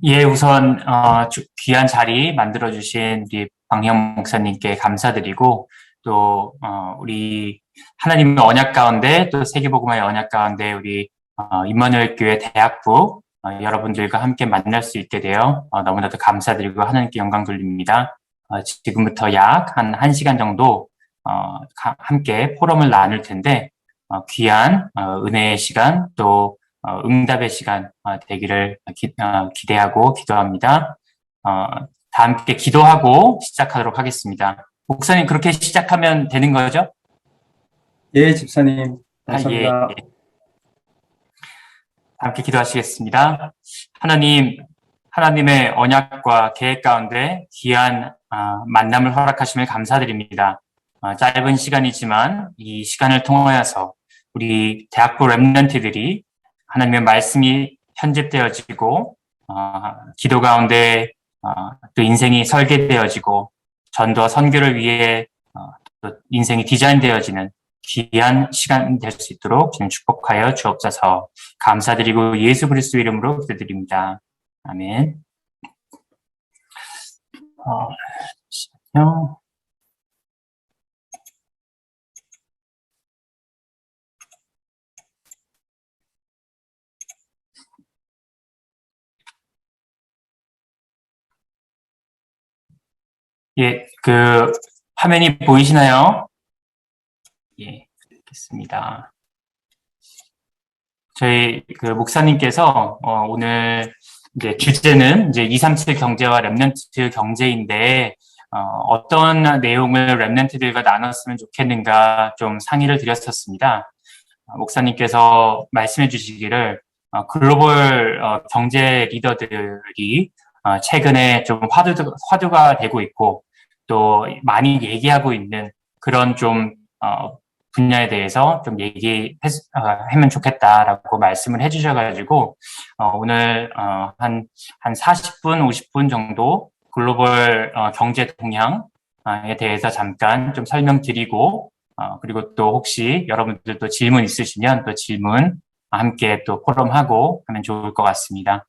예, 우선 귀한 자리 만들어주신 우리 방형 목사님께 감사드리고 또 우리 하나님의 언약 가운데 또 세계복음화의 언약 가운데 우리 임마누엘 교회 대학부 여러분들과 함께 만날 수 있게 되어 너무나도 감사드리고 하나님께 영광 돌립니다. 지금부터 약 한 1시간 정도 함께 포럼을 나눌 텐데 귀한 은혜의 시간 또 응답의 시간 되기를 기대하고 기도합니다. 다 함께 기도하고 시작하도록 하겠습니다. 목사님 그렇게 시작하면 되는 거죠? 예, 집사님. 예. 감사합니다. 함께 기도하시겠습니다. 하나님의 언약과 계획 가운데 귀한 만남을 허락하심을 감사드립니다. 짧은 시간이지만 이 시간을 통하여서 우리 대학부 랩런트들이 하나님의 말씀이 편집되어지고 기도 가운데 또 인생이 설계되어지고 전도와 선교를 위해 또 인생이 디자인되어지는 귀한 시간 될 수 있도록 주님 축복하여 주옵소서. 감사드리고 예수 그리스도 이름으로 기도드립니다. 아멘. 잠시만요. 예, 화면이 보이시나요? 예, 알겠습니다. 저희 목사님께서 오늘 이제 주제는 이제 237 경제와 랩넌트 경제인데 어떤 내용을 랩넌트들과 나눴으면 좋겠는가 좀 상의를 드렸었습니다. 목사님께서 말씀해 주시기를 글로벌 경제 리더들이 최근에 좀 화두가 되고 있고 또 많이 얘기하고 있는 그런 좀 분야에 대해서 좀 얘기하면 좋겠다라고 말씀을 해주셔가지고 오늘 한 40분, 50분 정도 글로벌 경제 동향에 대해서 잠깐 좀 설명드리고 그리고 또 혹시 여러분들도 질문 있으시면 또 질문 함께 또 포럼하고 하면 좋을 것 같습니다.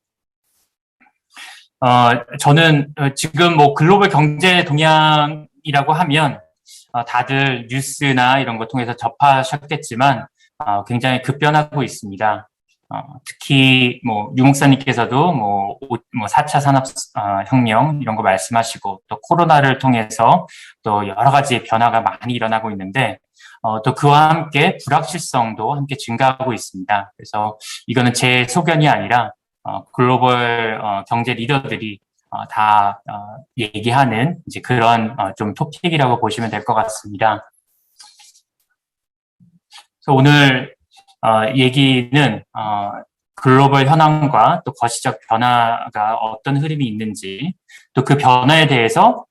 저는 지금 글로벌 경제 동향이라고 하면 다들 뉴스나 이런 거 통해서 접하셨겠지만 굉장히 급변하고 있습니다. 특히 유 목사님께서도 4차 산업혁명 이런 거 말씀하시고 또 코로나를 통해서 또 여러 가지 변화가 많이 일어나고 있는데 또 그와 함께 불확실성도 함께 증가하고 있습니다. 그래서 이거는 제 소견이 아니라 글로벌 경제 리더들이 다 얘기하는 이제 그런 좀 토픽이라고 보시면 될 것 같습니다. 그래서 오늘 얘기는 글로벌 현황과 또 거시적 변화가 어떤 흐름이 있는지 또 그 변화에 대해서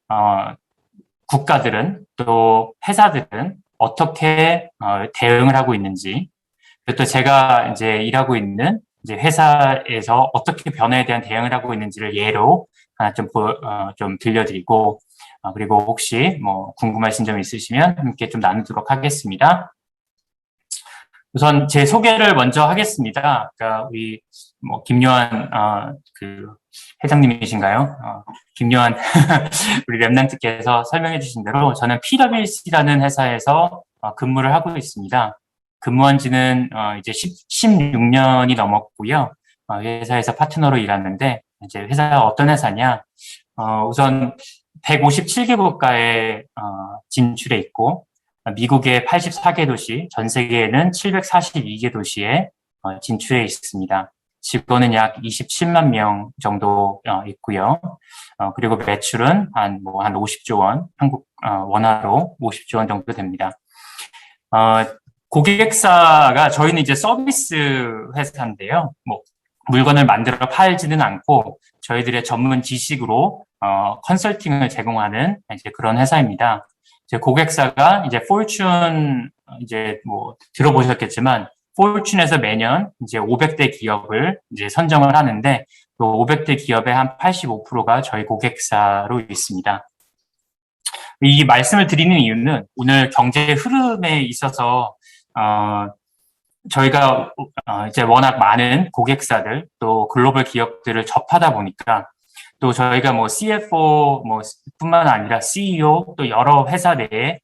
국가들은 또 회사들은 어떻게 대응을 하고 있는지 또 제가 이제 일하고 있는 이제 회사에서 어떻게 변화에 대한 대응을 하고 있는지를 예로 하나 좀 들려드리고 그리고 혹시 궁금하신 점 있으시면 함께 좀 나누도록 하겠습니다. 우선 제 소개를 먼저 하겠습니다. 그러니까 우리 김요한 회장님이신가요? 김요한 우리 랩런트께서 설명해 주신 대로 저는 PwC라는 회사에서 근무를 하고 있습니다. 근무한 지는 이제 16년이 넘었고요. 회사에서 파트너로 일하는데 이제 회사가 어떤 회사냐? 우선 157개국가에 진출해 있고 미국의 84개 도시, 전 세계에는 742개 도시에 진출해 있습니다. 직원은 약 27만 명 정도 있고요. 그리고 매출은 한 50조 원, 한국 원화로 50조 원 정도 됩니다. 고객사가 저희는 이제 서비스 회사인데요. 물건을 만들어 팔지는 않고 저희들의 전문 지식으로 컨설팅을 제공하는 이제 그런 회사입니다. 제 고객사가 이제 포춘 이제 들어보셨겠지만 포춘에서 매년 이제 500대 기업을 이제 선정을 하는데 그 500대 기업의 한 85%가 저희 고객사로 있습니다. 이 말씀을 드리는 이유는 오늘 경제 흐름에 있어서 저희가 이제 워낙 많은 고객사들 또 글로벌 기업들을 접하다 보니까 또 저희가 뭐 CFO 뿐만 아니라 CEO 또 여러 회사 내에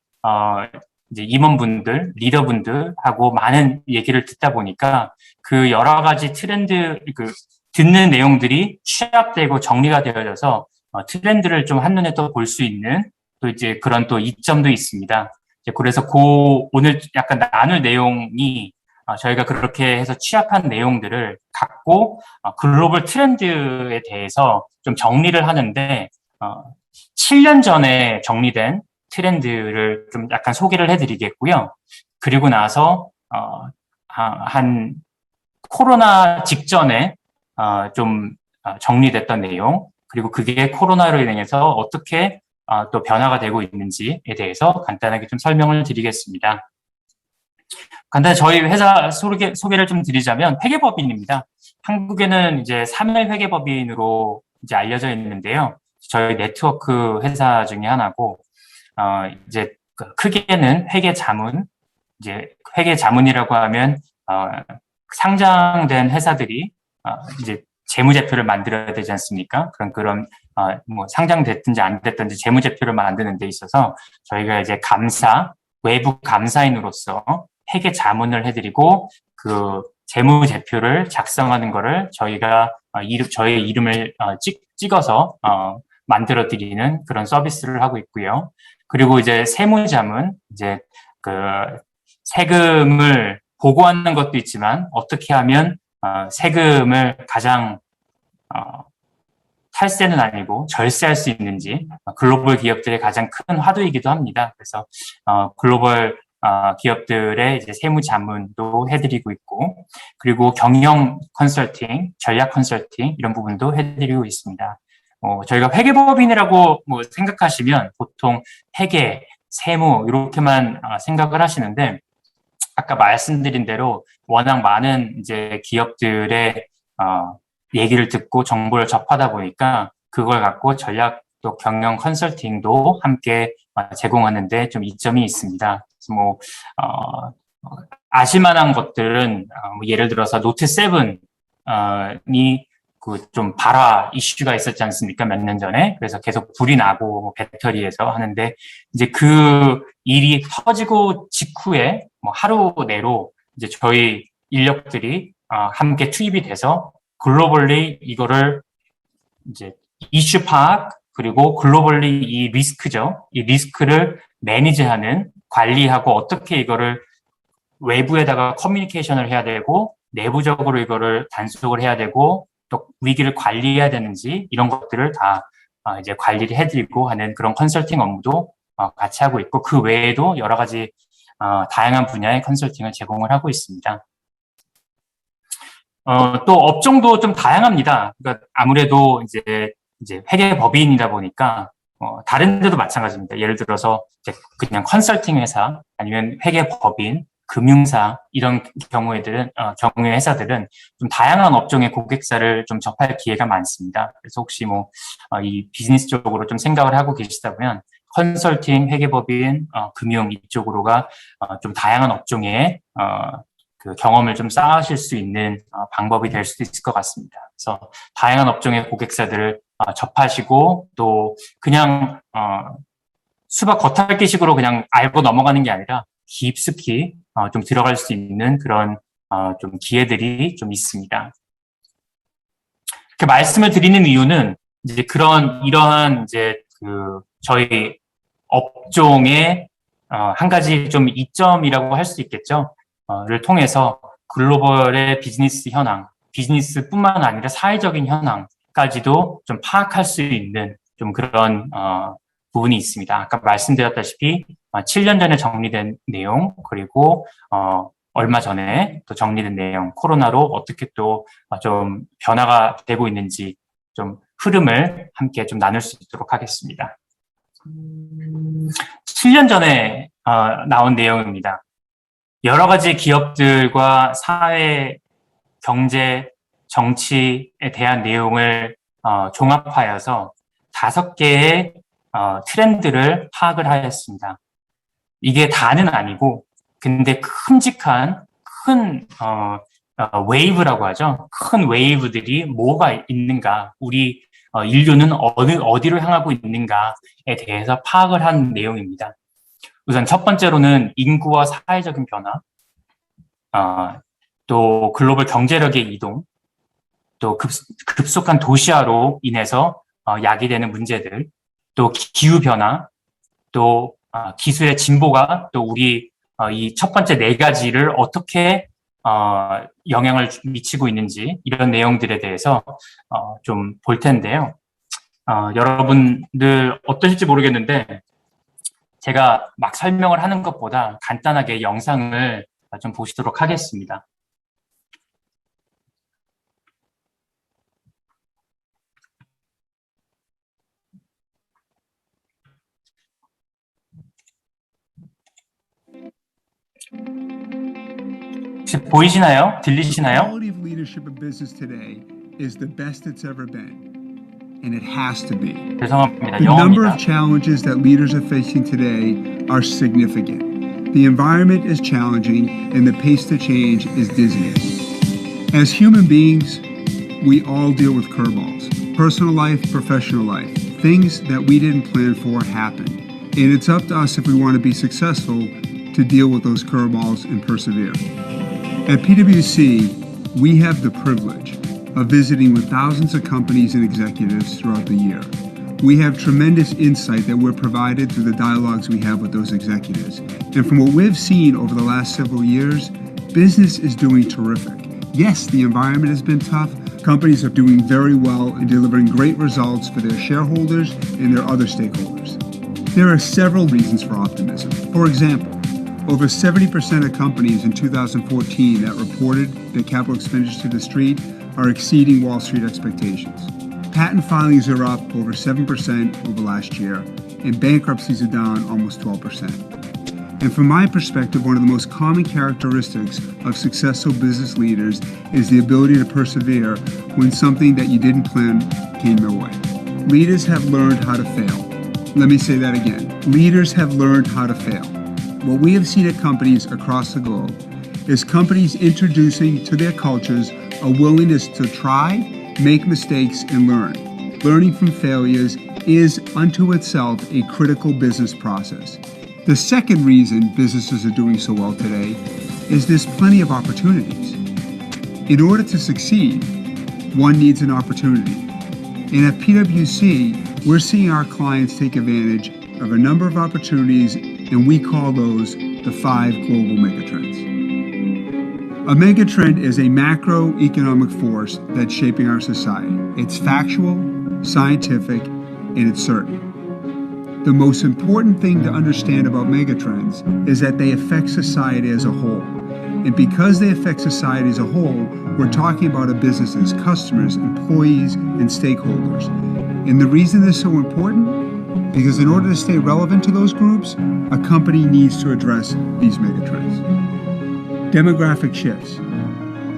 이제 임원분들, 리더분들하고 많은 얘기를 듣다 보니까 그 여러 가지 트렌드, 듣는 내용들이 취합되고 정리가 되어져서 트렌드를 좀 한눈에 또 볼 수 있는 또 이제 그런 또 이점도 있습니다. 그래서 오늘 약간 나눌 내용이 저희가 그렇게 해서 취합한 내용들을 갖고 글로벌 트렌드에 대해서 좀 정리를 하는데 7년 전에 정리된 트렌드를 좀 약간 소개를 해드리겠고요. 그리고 나서 한 코로나 직전에 좀 정리됐던 내용, 그리고 그게 코로나로 인해서 어떻게 또 변화가 되고 있는지에 대해서 간단하게 좀 설명을 드리겠습니다. 간단히 저희 회사 소개를 좀 드리자면 회계법인입니다. 한국에는 이제 3일 회계법인으로 이제 알려져 있는데요. 저희 네트워크 회사 중에 하나고, 이제 크게는 회계자문, 이제 회계자문이라고 하면, 상장된 회사들이, 이제 재무제표를 만들어야 되지 않습니까? 그런, 뭐 상장됐든지 안 됐든지 재무제표를 만드는 데 있어서 저희가 이제 외부 감사인으로서 회계 자문을 해드리고 그 재무제표를 작성하는 거를 저희가 저의 이름을 찍어서 만들어드리는 그런 서비스를 하고 있고요. 그리고 이제 세무자문, 이제 그 세금을 보고하는 것도 있지만 어떻게 하면 세금을 가장 탈세는 아니고 절세할 수 있는지 글로벌 기업들의 가장 큰 화두이기도 합니다. 그래서 글로벌 기업들의 이제 세무 자문도 해드리고 있고, 그리고 경영 컨설팅, 전략 컨설팅 이런 부분도 해드리고 있습니다. 저희가 회계법인이라고 뭐 생각하시면 보통 회계, 세무 이렇게만 생각을 하시는데, 아까 말씀드린 대로 워낙 많은 이제 기업들의 얘기를 듣고 정보를 접하다 보니까 그걸 갖고 전략 또 경영 컨설팅도 함께 제공하는데 좀 이점이 있습니다. 그래서 뭐 아실만한 것들은 예를 들어서 노트 7이 그 좀 발화 이슈가 있었지 않습니까? 몇 년 전에. 그래서 계속 불이 나고 뭐 배터리에서 하는데 이제 그 일이 터지고 직후에 뭐 하루 내로 이제 저희 인력들이 함께 투입이 돼서 글로벌리 이거를 이제 이슈 파악 그리고 글로벌리 이 리스크죠. 이 리스크를 매니지하는 관리하고 어떻게 이거를 외부에다가 커뮤니케이션을 해야 되고 내부적으로 이거를 단속을 해야 되고 또 위기를 관리해야 되는지 이런 것들을 다 이제 관리를 해드리고 하는 그런 컨설팅 업무도 같이 하고 있고 그 외에도 여러 가지 다양한 분야의 컨설팅을 제공을 하고 있습니다. 또 업종도 좀 다양합니다. 그러니까 아무래도 이제 회계법인이다 보니까 다른 데도 마찬가지입니다. 예를 들어서 이제 그냥 컨설팅 회사 아니면 회계법인, 금융사 이런 경우의 회사들은 좀 다양한 업종의 고객사를 좀 접할 기회가 많습니다. 그래서 혹시 뭐 이 비즈니스 쪽으로 좀 생각을 하고 계시다면 컨설팅, 회계법인, 금융 이쪽으로가 좀 다양한 업종의 그 경험을 좀 쌓으실 수 있는 방법이 될 수도 있을 것 같습니다. 그래서 다양한 업종의 고객사들을 접하시고 또 그냥 수박 겉핥기식으로 그냥 알고 넘어가는 게 아니라 깊숙이 좀 들어갈 수 있는 그런 좀 기회들이 좀 있습니다. 이렇게 말씀을 드리는 이유는 이제 이러한 이제 그 저희 업종의 한 가지 좀 이점이라고 할 수 있겠죠. 를 통해서 글로벌의 비즈니스 현황, 비즈니스뿐만 아니라 사회적인 현황까지도 좀 파악할 수 있는 좀 그런 부분이 있습니다. 아까 말씀드렸다시피 7년 전에 정리된 내용 그리고 얼마 전에 또 정리된 내용, 코로나로 어떻게 또 좀 변화가 되고 있는지 좀 흐름을 함께 좀 나눌 수 있도록 하겠습니다. 7년 전에 나온 내용입니다. 여러 가지 기업들과 사회, 경제, 정치에 대한 내용을 종합하여서 5개의 트렌드를 파악을 하였습니다. 이게 다는 아니고 근데 큰 웨이브라고 하죠. 큰 웨이브들이 뭐가 있는가, 우리 인류는 어디로 향하고 있는가에 대해서 파악을 한 내용입니다. 우선 첫 번째로는 인구와 사회적인 변화, 또 글로벌 경제력의 이동, 또 급속한 도시화로 인해서 야기되는 문제들, 또 기후변화, 또 기술의 진보가 또 우리 이 첫 번째 네 가지를 어떻게 영향을 미치고 있는지, 이런 내용들에 대해서 좀 볼 텐데요. 여러분들 어떠실지 모르겠는데 제가 막 설명을 하는 것보다 간단하게 영상을 좀 보시도록 하겠습니다. 혹시 보이시나요? 들리시나요? The quality of leadership in business today is the best it's ever been, and it has to be. 죄송합니다. The number 영어입니다. of challenges that leaders are facing today are significant. The environment is challenging, and the pace to change is dizzying. As human beings, we all deal with curveballs. Personal life, professional life. Things that we didn't plan for happen. And it's up to us, if we want to be successful, to deal with those curveballs and persevere. At PwC, we have the privilege of visiting with thousands of companies and executives throughout the year. We have tremendous insight that we're provided through the dialogues we have with those executives. And from what we've seen over the last several years, business is doing terrific. Yes, the environment has been tough. Companies are doing very well and delivering great results for their shareholders and their other stakeholders. There are several reasons for optimism. For example, over 70% of companies in 2014 that reported their capital expenditures to the street are exceeding Wall Street expectations. Patent filings are up over 7% over last year, and bankruptcies are down almost 12%. And from my perspective, one of the most common characteristics of successful business leaders is the ability to persevere when something that you didn't plan came your way. Leaders have learned how to fail. Let me say that again. Leaders have learned how to fail. What we have seen at companies across the globe is companies introducing to their cultures a willingness to try, make mistakes, and learn. Learning from failures is unto itself a critical business process. The second reason businesses are doing so well today is there's plenty of opportunities. In order to succeed, one needs an opportunity. And at PwC, we're seeing our clients take advantage of a number of opportunities, and we call those the 5 global megatrends. A megatrend is a macroeconomic force that's shaping our society. It's factual, scientific, and it's certain. The most important thing to understand about megatrends is that they affect society as a whole. And because they affect society as a whole, we're talking about a business's customers, employees, and stakeholders. And the reason this is so important, because in order to stay relevant to those groups, a company needs to address these megatrends. Demographic shifts.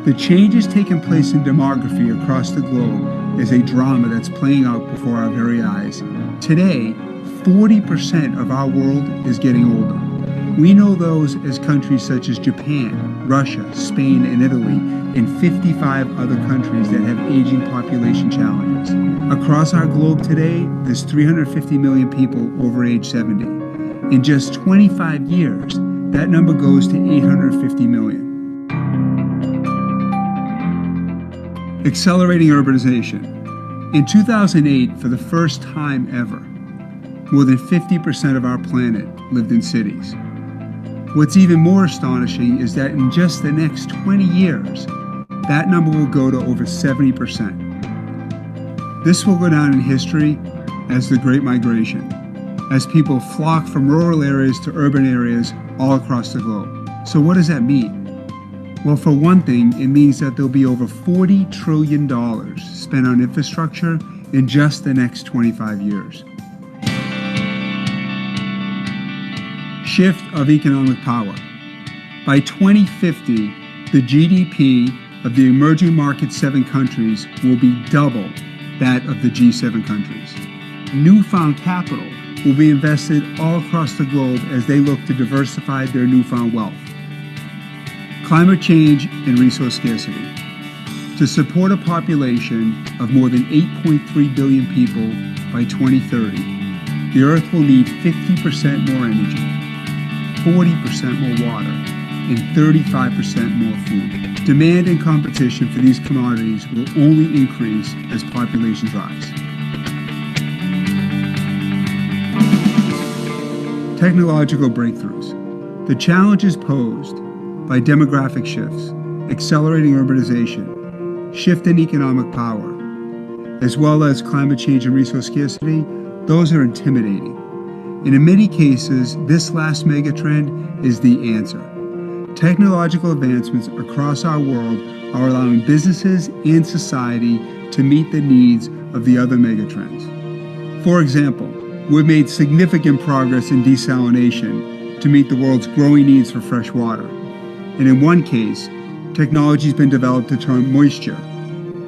The changes taking place in demography across the globe is a drama that's playing out before our very eyes. Today, 40% of our world is getting older. We know those as countries such as Japan, Russia, Spain, and Italy, and 55 other countries that have aging population challenges. Across our globe today, there's 350 million people over age 70. In just 25 years, that number goes to 850 million. Accelerating urbanization. In 2008, for the first time ever, more than 50% of our planet lived in cities. What's even more astonishing is that in just the next 20 years, that number will go to over 70%. This will go down in history as the Great Migration, as people flock from rural areas to urban areas all across the globe. So what does that mean? Well, for one thing, it means that there'll be over $40 trillion spent on infrastructure in just the next 25 years. Shift of economic power. By 2050, the GDP of the emerging market 7 countries will be double that of the G7 countries. Newfound capital will be invested all across the globe as they look to diversify their newfound wealth. Climate change and resource scarcity. To support a population of more than 8.3 billion people by 2030, the Earth will need 50% more energy, 40% more water, and 35% more food. Demand and competition for these commodities will only increase as populations rise. Technological breakthroughs. The challenges posed by demographic shifts, accelerating urbanization, shift in economic power, as well as climate change and resource scarcity, those are intimidating. And in many cases, this last megatrend is the answer. Technological advancements across our world are allowing businesses and society to meet the needs of the other megatrends. For example, we've made significant progress in desalination to meet the world's growing needs for fresh water. And in one case, technology has been developed to turn moisture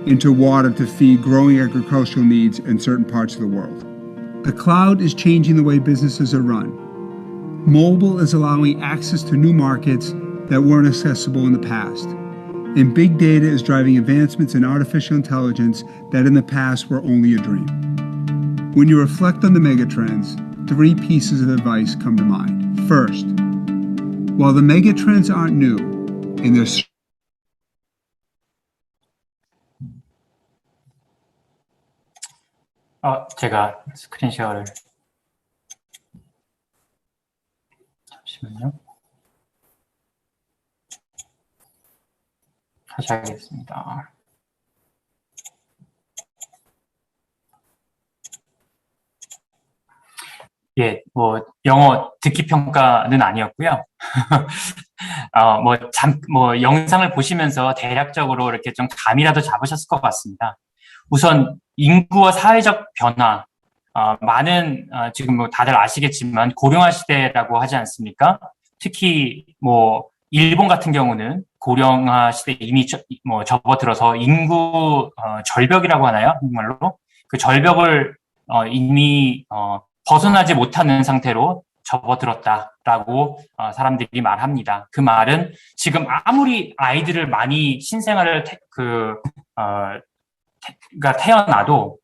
into water to feed growing agricultural needs in certain parts of the world. The cloud is changing the way businesses are run. Mobile is allowing access to new markets that weren't accessible in the past. And big data is driving advancements in artificial intelligence that in the past were only a dream. When you reflect on the megatrends, 3 pieces of advice come to mind. First, while the megatrends aren't new, and they're 제가 스크린 쉐어를 잠시만요. 다시 하겠습니다. 예, 영어 듣기 평가는 아니었고요. 영상을 보시면서 대략적으로 이렇게 좀 감이라도 잡으셨을 것 같습니다. 우선 인구와 사회적 변화, 지금 다들 아시겠지만 고령화 시대라고 하지 않습니까? 특히 일본 같은 경우는 고령화 시대에 이미 접어들어서 인구 절벽이라고 하나요? 정말로 그 절벽을 이미 벗어나지 못하는 상태로 접어들었다라고 사람들이 말합니다. 그 말은 지금 아무리 아이들을 많이 신생아를 태어나도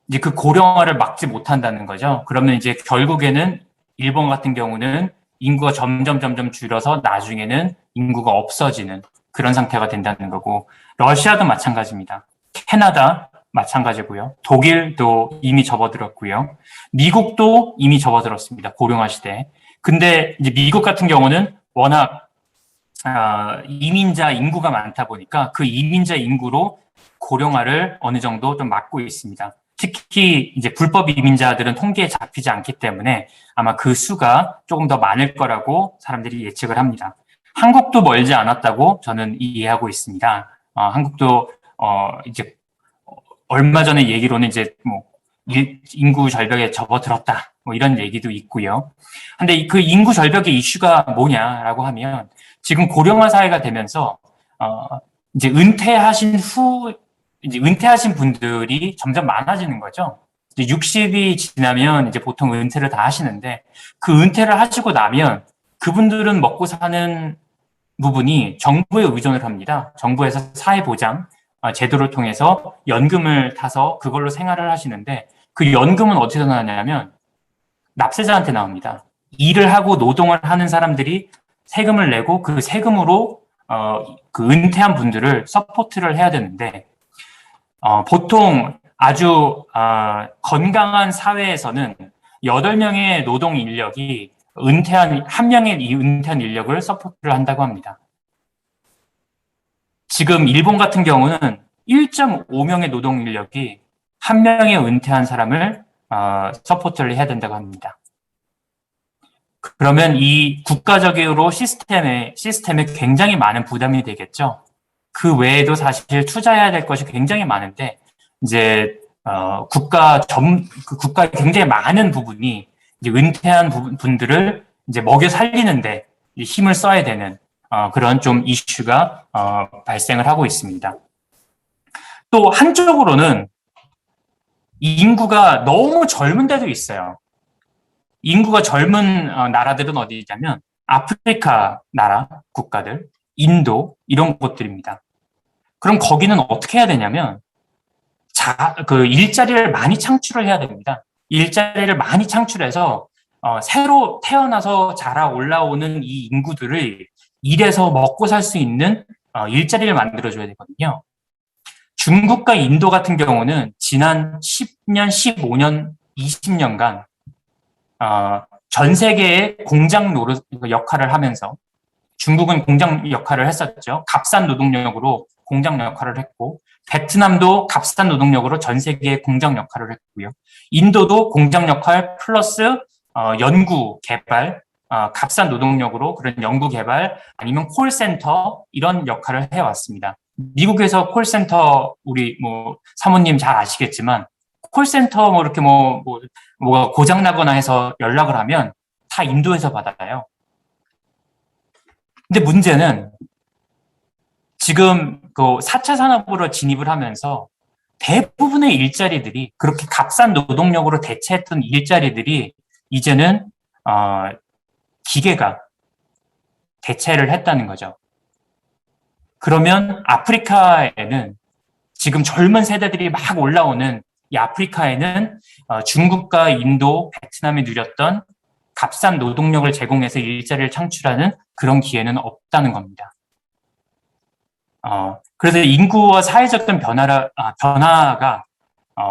이제 그 고령화를 막지 못한다는 거죠. 그러면 이제 결국에는 일본 같은 경우는 인구가 점점 줄어서 나중에는 인구가 없어지는 그런 상태가 된다는 거고, 러시아도 마찬가지입니다. 캐나다 마찬가지고요. 독일도 이미 접어들었고요. 미국도 이미 접어들었습니다. 고령화 시대. 근데 이제 미국 같은 경우는 워낙 이민자 인구가 많다 보니까 그 이민자 인구로 고령화를 어느 정도 좀 막고 있습니다. 특히 이제 불법 이민자들은 통계에 잡히지 않기 때문에 아마 그 수가 조금 더 많을 거라고 사람들이 예측을 합니다. 한국도 멀지 않았다고 저는 이해하고 있습니다. 한국도 이제 얼마 전에 얘기로는 이제 인구 절벽에 접어들었다 이런 얘기도 있고요. 근데 그 인구 절벽의 이슈가 뭐냐라고 하면 지금 고령화 사회가 되면서 이제 은퇴하신 분들이 점점 많아지는 거죠. 이제 60이 지나면 이제 보통 은퇴를 다 하시는데 그 은퇴를 하시고 나면 그분들은 먹고 사는 부분이 정부에 의존을 합니다. 정부에서 사회보장 제도를 통해서 연금을 타서 그걸로 생활을 하시는데 그 연금은 어디서 나냐면 납세자한테 나옵니다. 일을 하고 노동을 하는 사람들이 세금을 내고 그 세금으로 그 은퇴한 분들을 서포트를 해야 되는데 보통 아주 건강한 사회에서는 8명의 노동 인력이 한 명의 이 은퇴한 인력을 서포트를 한다고 합니다. 지금 일본 같은 경우는 1.5명의 노동 인력이 한 명의 은퇴한 사람을 서포트를 해야 된다고 합니다. 그러면 이 국가적으로 시스템에 굉장히 많은 부담이 되겠죠. 그 외에도 사실 투자해야 될 것이 굉장히 많은데 이제 국가의 굉장히 많은 부분이 이제 은퇴한 분들을 이제 먹여 살리는데 힘을 써야 되는 그런 좀 이슈가 발생을 하고 있습니다. 또 한쪽으로는 인구가 너무 젊은 데도 있어요. 인구가 젊은 나라들은 어디 있냐면 아프리카 나라 국가들, 인도 이런 곳들입니다. 그럼 거기는 어떻게 해야 되냐면 그 일자리를 많이 창출을 해야 됩니다. 일자리를 많이 창출해서 새로 태어나서 자라 올라오는 이 인구들을 일해서 먹고 살 수 있는 일자리를 만들어줘야 되거든요. 중국과 인도 같은 경우는 지난 10년, 15년, 20년간 전 세계의 공장 노릇 역할을 하면서 중국은 공장 역할을 했었죠. 값싼 노동력으로 공장 역할을 했고 베트남도 값싼 노동력으로 전 세계의 공장 역할을 했고요. 인도도 공장 역할 플러스 연구 개발, 값싼 노동력으로 그런 연구 개발 아니면 콜센터 이런 역할을 해왔습니다. 미국에서 콜센터 우리 뭐 사모님 잘 아시겠지만 콜센터 뭐 이렇게 뭐가 고장 나거나 해서 연락을 하면 다 인도에서 받아요. 근데 문제는 지금 그 4차 산업으로 진입을 하면서 대부분의 일자리들이 그렇게 값싼 노동력으로 대체했던 일자리들이 이제는 기계가 대체를 했다는 거죠. 그러면 아프리카에는 지금 젊은 세대들이 막 올라오는 이 아프리카에는 중국과 인도, 베트남이 누렸던 값싼 노동력을 제공해서 일자리를 창출하는 그런 기회는 없다는 겁니다. 그래서 인구와 사회적 변화가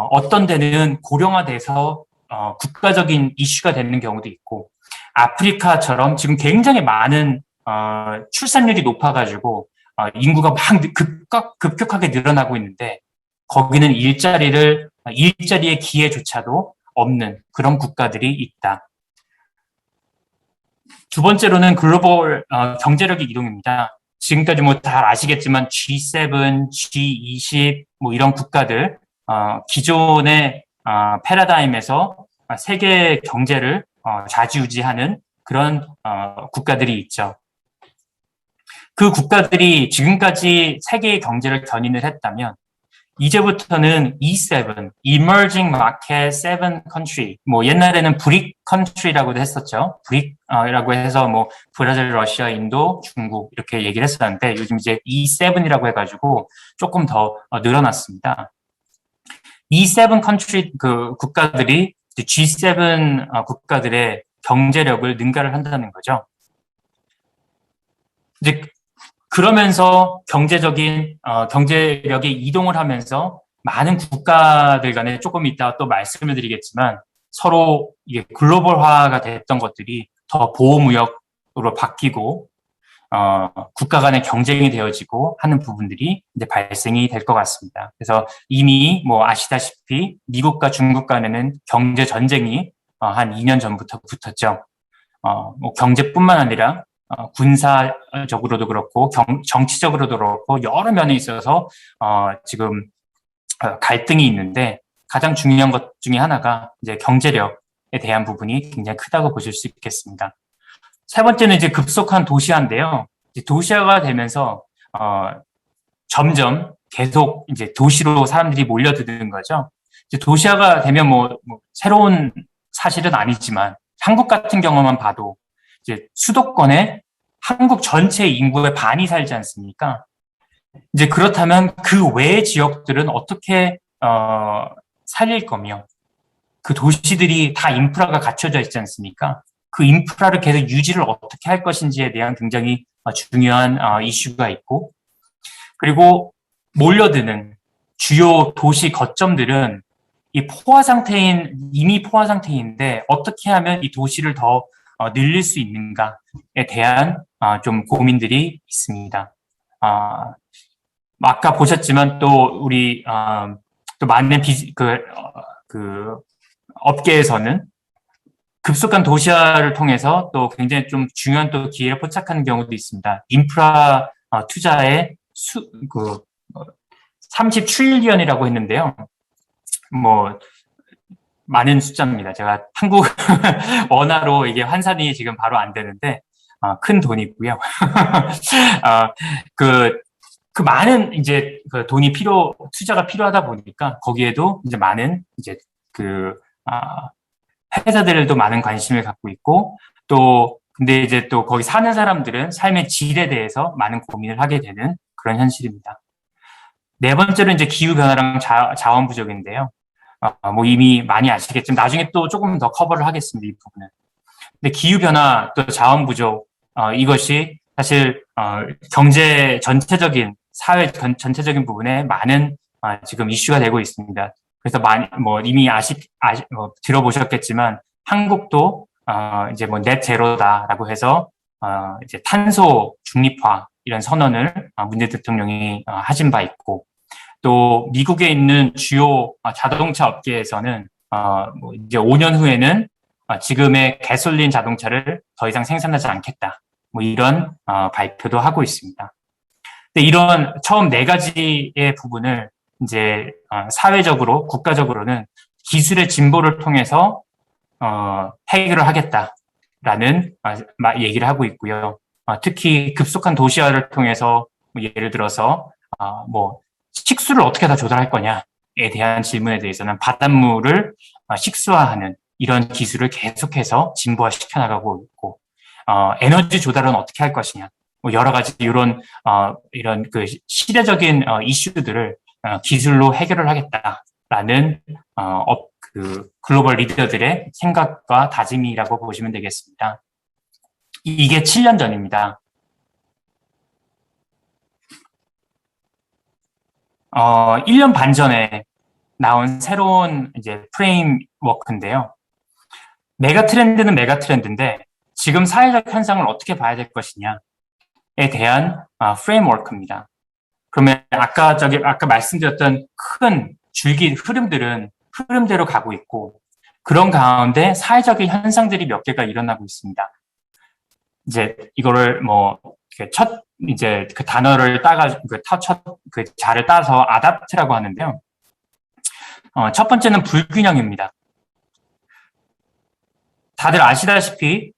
어떤 데는 고령화돼서 국가적인 이슈가 되는 경우도 있고 아프리카처럼 지금 굉장히 많은 출산율이 높아가지고 인구가 막 급격하게 늘어나고 있는데 거기는 일자리의 기회조차도 없는 그런 국가들이 있다. 두 번째로는 글로벌 경제력의 이동입니다. 지금까지 뭐 잘 아시겠지만 G7, G20 뭐 이런 국가들 기존의 패러다임에서 세계 경제를 좌지우지하는 그런 국가들이 있죠. 그 국가들이 지금까지 세계의 경제를 견인을 했다면 이제부터는 E7, Emerging Market 7 Country, 뭐 옛날에는 BRIC Country라고도 했었죠. BRIC라고 해서 뭐 브라질, 러시아, 인도, 중국 이렇게 얘기를 했었는데 요즘 이제 E7이라고 해가지고 조금 더 늘어났습니다. E7 Country 그 국가들이 G7 국가들의 경제력을 능가를 한다는 거죠. 이제 그러면서 경제력의 이동을 하면서 많은 국가들 간에 조금 이따 또 말씀을 드리겠지만 서로 이게 글로벌화가 됐던 것들이 더 보호무역으로 바뀌고 국가 간의 경쟁이 되어지고 하는 부분들이 이제 발생이 될 것 같습니다. 그래서 이미 뭐 아시다시피 미국과 중국 간에는 경제 전쟁이 한 2년 전부터 붙었죠. 뭐 경제뿐만 아니라 군사적으로도 그렇고 정치적으로도 그렇고 여러 면에 있어서 지금 갈등이 있는데 가장 중요한 것 중에 하나가 이제 경제력에 대한 부분이 굉장히 크다고 보실 수 있겠습니다. 세 번째는 이제 급속한 도시화인데요. 이제 도시화가 되면서 점점 계속 이제 도시로 사람들이 몰려드는 거죠. 이제 도시화가 되면 뭐 새로운 사실은 아니지만 한국 같은 경우만 봐도 이제 수도권에 한국 전체 인구의 반이 살지 않습니까? 이제 그렇다면 그 외의 지역들은 어떻게 살릴 거며 그 도시들이 다 인프라가 갖춰져 있지 않습니까? 그 인프라를 계속 유지를 어떻게 할 것인지에 대한 굉장히 중요한 이슈가 있고 그리고 몰려드는 주요 도시 거점들은 이미 포화 상태인데 어떻게 하면 이 도시를 더 늘릴 수 있는가에 대한 좀 고민들이 있습니다. 아까 보셨지만 또 우리 또 많은 업계에서는 급속한 도시화를 통해서 또 굉장히 좀 중요한 또 기회를 포착하는 경우도 있습니다. 인프라 투자의 37트릴리언이라고 했는데요. 뭐 많은 숫자입니다. 제가 한국 원화로 이게 환산이 지금 바로 안 되는데 큰 돈이고요. 그 많은 이제 그 투자가 필요하다 보니까 거기에도 이제 많은 이제 회사들도 많은 관심을 갖고 있고 또 근데 이제 또 거기 사는 사람들은 삶의 질에 대해서 많은 고민을 하게 되는 그런 현실입니다. 네 번째로 이제 기후변화랑 자원 부족인데요. 뭐 이미 많이 아시겠지만 나중에 또 조금 더 커버를 하겠습니다. 이 부분은. 근데 기후변화 또 자원 부족, 이것이 사실, 경제 전체적인, 사회 전체적인 부분에 많은, 지금 이슈가 되고 있습니다. 그래서 뭐 이미 들어보셨겠지만 한국도, 이제 뭐 넷 제로다라고 해서, 이제 탄소 중립화 이런 선언을 문재인 대통령이 하신 바 있고, 또 미국에 있는 주요 자동차 업계에서는 뭐 이제 5년 후에는 지금의 가솔린 자동차를 더 이상 생산하지 않겠다. 뭐 이런 발표도 하고 있습니다. 근데 이런 처음 네 가지의 부분을 이제 사회적으로 국가적으로는 기술의 진보를 통해서 해결을 하겠다라는 얘기를 하고 있고요. 특히 급속한 도시화를 통해서 뭐 예를 들어서 뭐 식수를 어떻게 다 조달할 거냐에 대한 질문에 대해서는 바닷물을 식수화하는 이런 기술을 계속해서 진보화시켜 나가고 있고, 에너지 조달은 어떻게 할 것이냐, 뭐 여러 가지 이런 그 시대적인 이슈들을 기술로 해결을 하겠다라는 그 글로벌 리더들의 생각과 다짐이라고 보시면 되겠습니다. 이게 7년 전입니다. 1년 반 전에 나온 새로운 이제 프레임워크인데요. 메가 트렌드는 메가 트렌드인데 지금 사회적 현상을 어떻게 봐야 될 것이냐에 대한 프레임워크입니다. 그러면 아까 말씀드렸던 큰 줄기 흐름들은 흐름대로 가고 있고, 그런 가운데 사회적인 현상들이 몇 개가 일어나고 있습니다. 이제 이거를 뭐 이제 그 단어를 그 자를 따서 아답트라고 하는데요. 첫 번째는 불균형입니다. 다들 아시다시피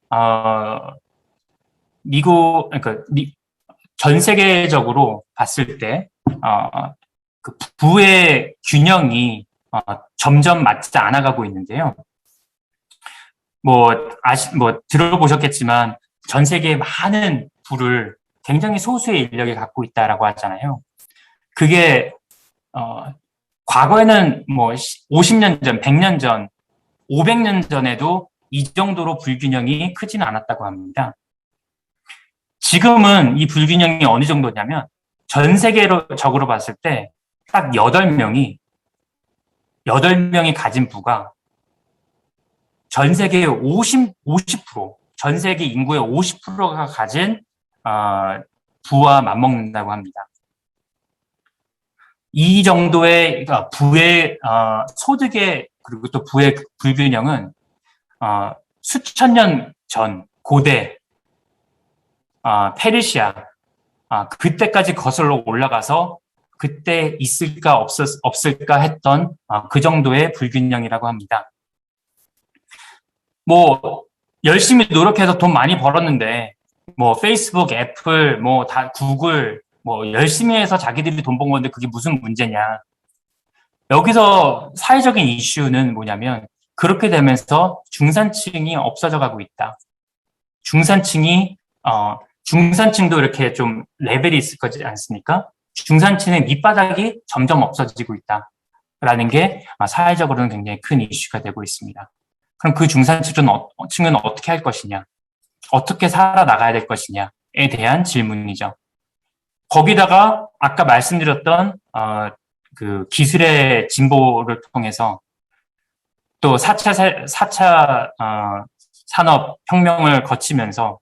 전 세계적으로 봤을 때 그 부의 균형이 점점 맞지 않아가고 있는데요. 뭐 들어보셨겠지만 전 세계의 많은 부를 굉장히 소수의 인력이 갖고 있다라고 하잖아요. 그게 과거에는 뭐 50년 전, 100년 전, 500년 전에도 이 정도로 불균형이 크지는 않았다고 합니다. 지금은 이 불균형이 어느 정도냐면 전 세계적으로 봤을 때 딱 8명이 가진 부가 전 세계의 50%, 전 세계 인구의 50%가 가진 부와 맞먹는다고 합니다. 이 정도의 부의 소득의 그리고 또 부의 불균형은 수천 년 전 고대 페르시아 그때까지 거슬러 올라가서 그때 있을까 없을까 했던 그 정도의 불균형이라고 합니다. 뭐 열심히 노력해서 돈 많이 벌었는데 뭐 페이스북, 애플, 뭐 다 구글 뭐 열심히 해서 자기들이 돈 번 건데 그게 무슨 문제냐. 여기서 사회적인 이슈는 뭐냐면 그렇게 되면서 중산층이 없어져 가고 있다. 중산층도 이렇게 좀 레벨이 있을 거지 않습니까? 중산층의 밑바닥이 점점 없어지고 있다라는 게 사회적으로는 굉장히 큰 이슈가 되고 있습니다. 그럼 그 중산층은 어떻게 할 것이냐, 어떻게 살아나가야 될 것이냐에 대한 질문이죠. 거기다가 아까 말씀드렸던 그 기술의 진보를 통해서 또 4차 산업혁명을 거치면서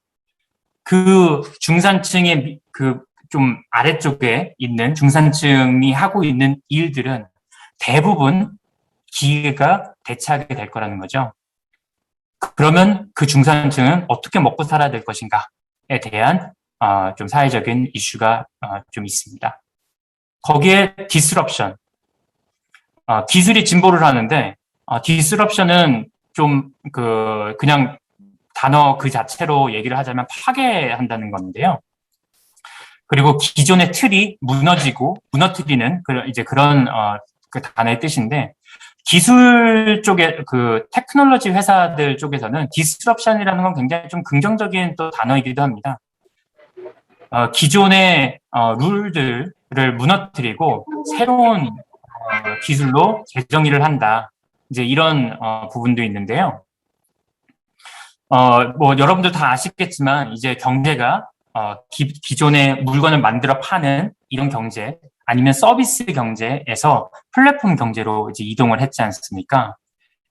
그 중산층의 그 좀 아래쪽에 있는 중산층이 하고 있는 일들은 대부분 기회가 대체하게 될 거라는 거죠. 그러면 그 중산층은 어떻게 먹고 살아야 될 것인가에 대한 좀 사회적인 이슈가 좀 있습니다. 거기에 디스럽션, 기술이 진보를 하는데 디스럽션은 좀 그냥 단어 그 자체로 얘기를 하자면 파괴한다는 건데요. 그리고 기존의 틀이 무너뜨리는 이제 그런 그 단어의 뜻인데 기술 쪽에 그 테크놀로지 회사들 쪽에서는 디스럽션이라는 건 굉장히 좀 긍정적인 또 단어이기도 합니다. 기존의 룰들을 무너뜨리고 새로운 기술로 재정의를 한다. 이제 이런 부분도 있는데요. 뭐 여러분들 다 아시겠지만 이제 경제가 기존의 물건을 만들어 파는 이런 경제 아니면 서비스 경제에서 플랫폼 경제로 이제 이동을 했지 않습니까?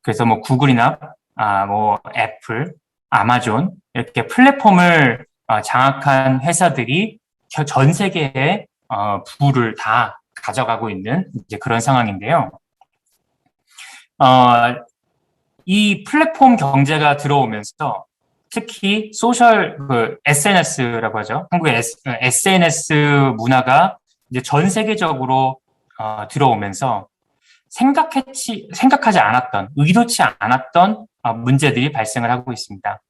그래서 뭐 구글이나 뭐 애플, 아마존 이렇게 플랫폼을 장악한 회사들이 전 세계의 부를 다 가져가고 있는 이제 그런 상황인데요. 이 플랫폼 경제가 들어오면서 특히 소셜 SNS라고 하죠. 한국의 SNS 문화가 이제 전 세계적으로 들어오면서 생각하지 않았던, 의도치 않았던 문제들이 발생을 하고 있습니다.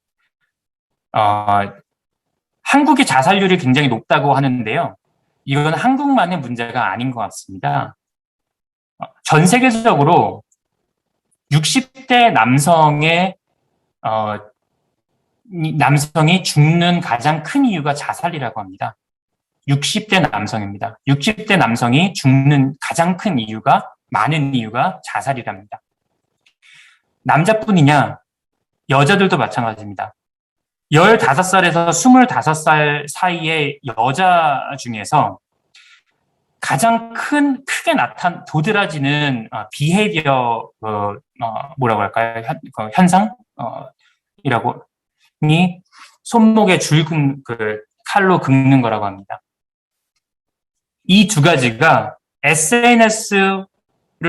한국의 자살률이 굉장히 높다고 하는데요. 이건 한국만의 문제가 아닌 것 같습니다. 전 세계적으로 60대 남성이 죽는 가장 큰 이유가 자살이라고 합니다. 60대 남성입니다. 60대 남성이 죽는 가장 큰 이유가, 많은 이유가 자살이랍니다. 남자뿐이냐? 여자들도 마찬가지입니다. 15살에서 25살 사이의 여자 중에서 가장 크게 도드라지는 비헤이비어, 뭐라고 할까요? 현상이라고, 손목에 줄 칼로 긁는 거라고 합니다. 이 두 가지가 SNS를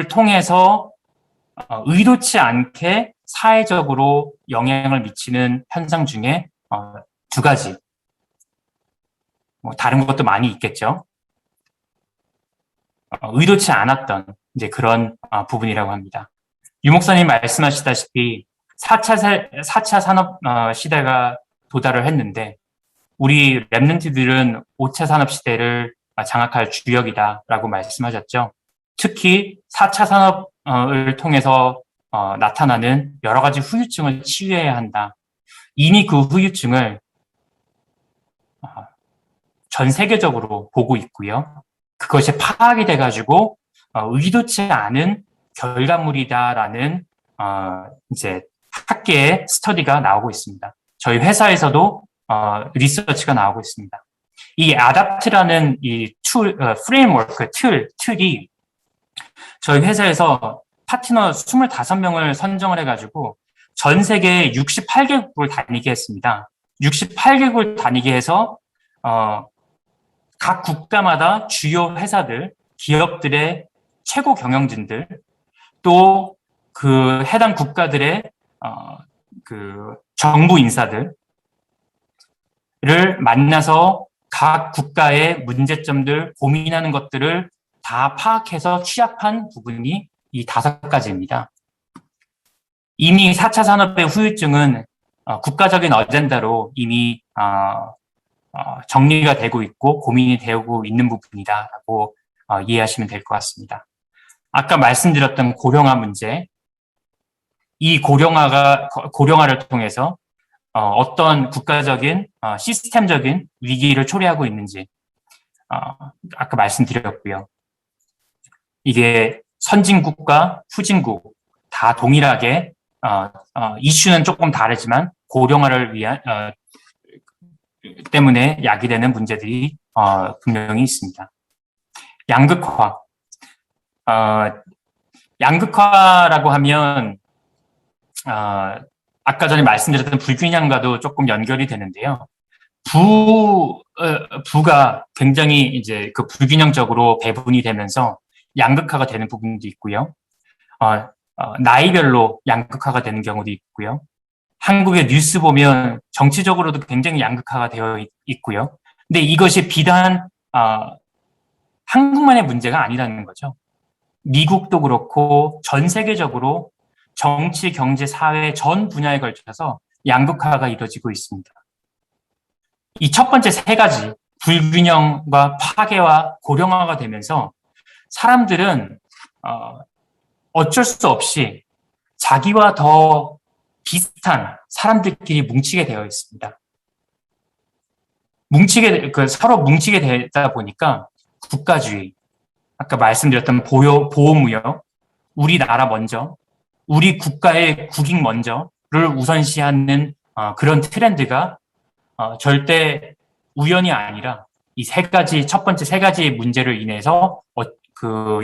통해서 의도치 않게 사회적으로 영향을 미치는 현상 중에 두 가지. 뭐 다른 것도 많이 있겠죠. 의도치 않았던 이제 그런 부분이라고 합니다. 유 목사님 말씀하시다시피 4차 산업 시대가 도달을 했는데 우리 랩런트들은 5차 산업 시대를 장악할 주역이다라고 말씀하셨죠. 특히 4차 산업을 통해서 나타나는 여러 가지 후유증을 치유해야 한다. 이미 그 후유증을 전 세계적으로 보고 있고요. 그것이 파악이 돼가지고 의도치 않은 결과물이다라는 이제 학계의 스터디가 나오고 있습니다. 저희 회사에서도 리서치가 나오고 있습니다. 이 아답트라는 이 프레임워크 틀이 저희 회사에서 파트너 25명을 선정을 해가지고 전 세계 68개국을 다니게 했습니다. 68개국을 다니게 해서 각 국가마다 주요 회사들, 기업들의 최고 경영진들, 또 그 해당 국가들의 그 정부 인사들을 만나서 각 국가의 문제점들, 고민하는 것들을 다 파악해서 취합한 부분이 이 5가지입니다. 이미 4차 산업의 후유증은 국가적인 어젠다로 이미 정리가 되고 있고 고민이 되고 있는 부분이다라고 이해하시면 될 것 같습니다. 아까 말씀드렸던 고령화 문제, 이 고령화를 통해서 어떤 국가적인 시스템적인 위기를 초래하고 있는지 아까 말씀드렸고요. 이게 선진국과 후진국 다 동일하게 이슈는 조금 다르지만 고령화를 위한 때문에 야기되는 문제들이 분명히 있습니다. 양극화. 양극화라고 하면 아까 전에 말씀드렸던 불균형과도 조금 연결이 되는데요. 부가 굉장히 이제 그 불균형적으로 배분이 되면서 양극화가 되는 부분도 있고요. 나이별로 양극화가 되는 경우도 있고요. 한국의 뉴스 보면 정치적으로도 굉장히 양극화가 되어 있고요. 근데 이것이 비단 한국만의 문제가 아니라는 거죠. 미국도 그렇고 전 세계적으로 정치, 경제, 사회 전 분야에 걸쳐서 양극화가 이루어지고 있습니다. 이 첫 번째 3가지, 불균형과 파괴와 고령화가 되면서 사람들은 어쩔 수 없이 자기와 더 비슷한 사람들끼리 뭉치게 되어 있습니다. 서로 뭉치게 되다 보니까 국가주의, 아까 말씀드렸던 보호무역, 우리나라 먼저, 우리 국가의 국익 먼저를 우선시하는 그런 트렌드가 절대 우연이 아니라 이 첫 번째 세 가지 문제를 인해서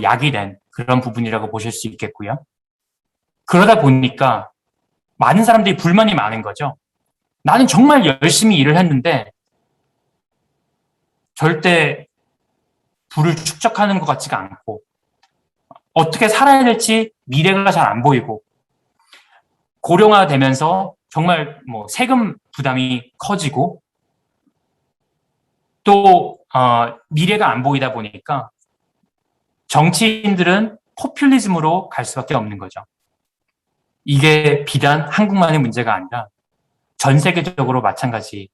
야기된 그런 부분이라고 보실 수 있겠고요. 그러다 보니까 많은 사람들이 불만이 많은 거죠. 나는 정말 열심히 일을 했는데 절대 부를 축적하는 것 같지가 않고 어떻게 살아야 될지 미래가 잘 안 보이고 고령화되면서 정말 세금 부담이 커지고 또 미래가 안 보이다 보니까 정치인들은 포퓰리즘으로 갈 수밖에 없는 거죠. 이게 비단 한국만의 문제가 아니라 전 세계적으로 마찬가지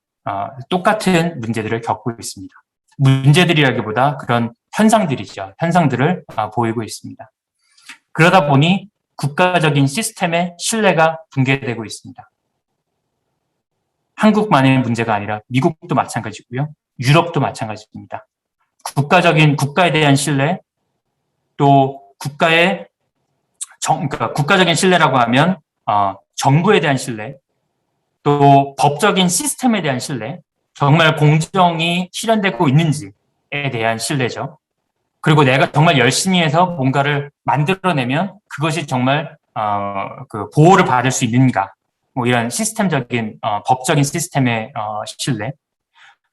똑같은 문제들을 겪고 있습니다. 문제들이라기보다 그런 현상들이죠. 현상들을 보이고 있습니다. 그러다 보니 국가적인 시스템의 신뢰가 붕괴되고 있습니다. 한국만의 문제가 아니라 미국도 마찬가지고요. 유럽도 마찬가지입니다. 국가에 대한 신뢰, 또 그러니까 국가적인 신뢰라고 하면 정부에 대한 신뢰, 또 법적인 시스템에 대한 신뢰, 정말 공정이 실현되고 있는지에 대한 신뢰죠. 그리고 내가 정말 열심히 해서 뭔가를 만들어내면 그것이 정말 보호를 받을 수 있는가, 이런 시스템적인 법적인 시스템의 신뢰,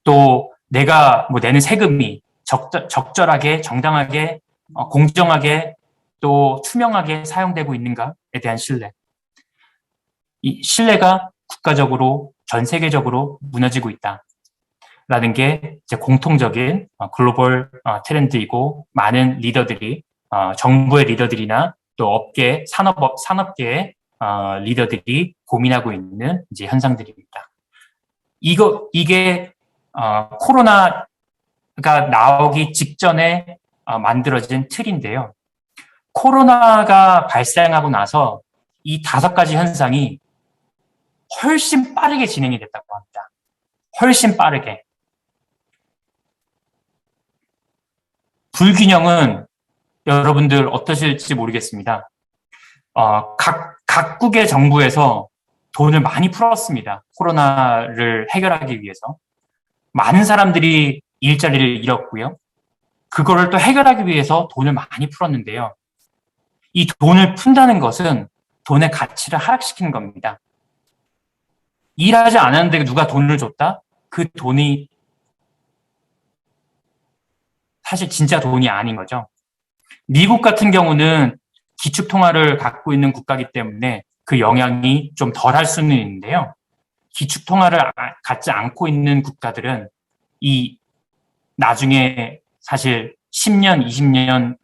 또 내가 내는 세금이 적절하게, 정당하게, 공정하게, 또 투명하게 사용되고 있는가에 대한 신뢰. 이 신뢰가 국가적으로 전 세계적으로 무너지고 있다라는 게 이제 공통적인 글로벌 트렌드이고, 많은 리더들이 정부의 리더들이나 또 산업계의 리더들이 고민하고 있는 이제 현상들입니다. 이게 코로나가 나오기 직전에 만들어진 틀인데요. 코로나가 발생하고 나서 이 5가지 현상이 훨씬 빠르게 진행이 됐다고 합니다. 훨씬 빠르게. 불균형은 여러분들 어떠실지 모르겠습니다. 각국의 정부에서 돈을 많이 풀었습니다. 코로나를 해결하기 위해서. 많은 사람들이 일자리를 잃었고요. 그거를 또 해결하기 위해서 돈을 많이 풀었는데요. 이 돈을 푼다는 것은 돈의 가치를 하락시키는 겁니다. 일하지 않았는데 누가 돈을 줬다? 그 돈이 사실 진짜 돈이 아닌 거죠. 미국 같은 경우는 기축통화를 갖고 있는 국가이기 때문에 그 영향이 좀 덜할 수는 있는데요. 기축통화를 갖지 않고 있는 국가들은 나중에 사실 10년, 20년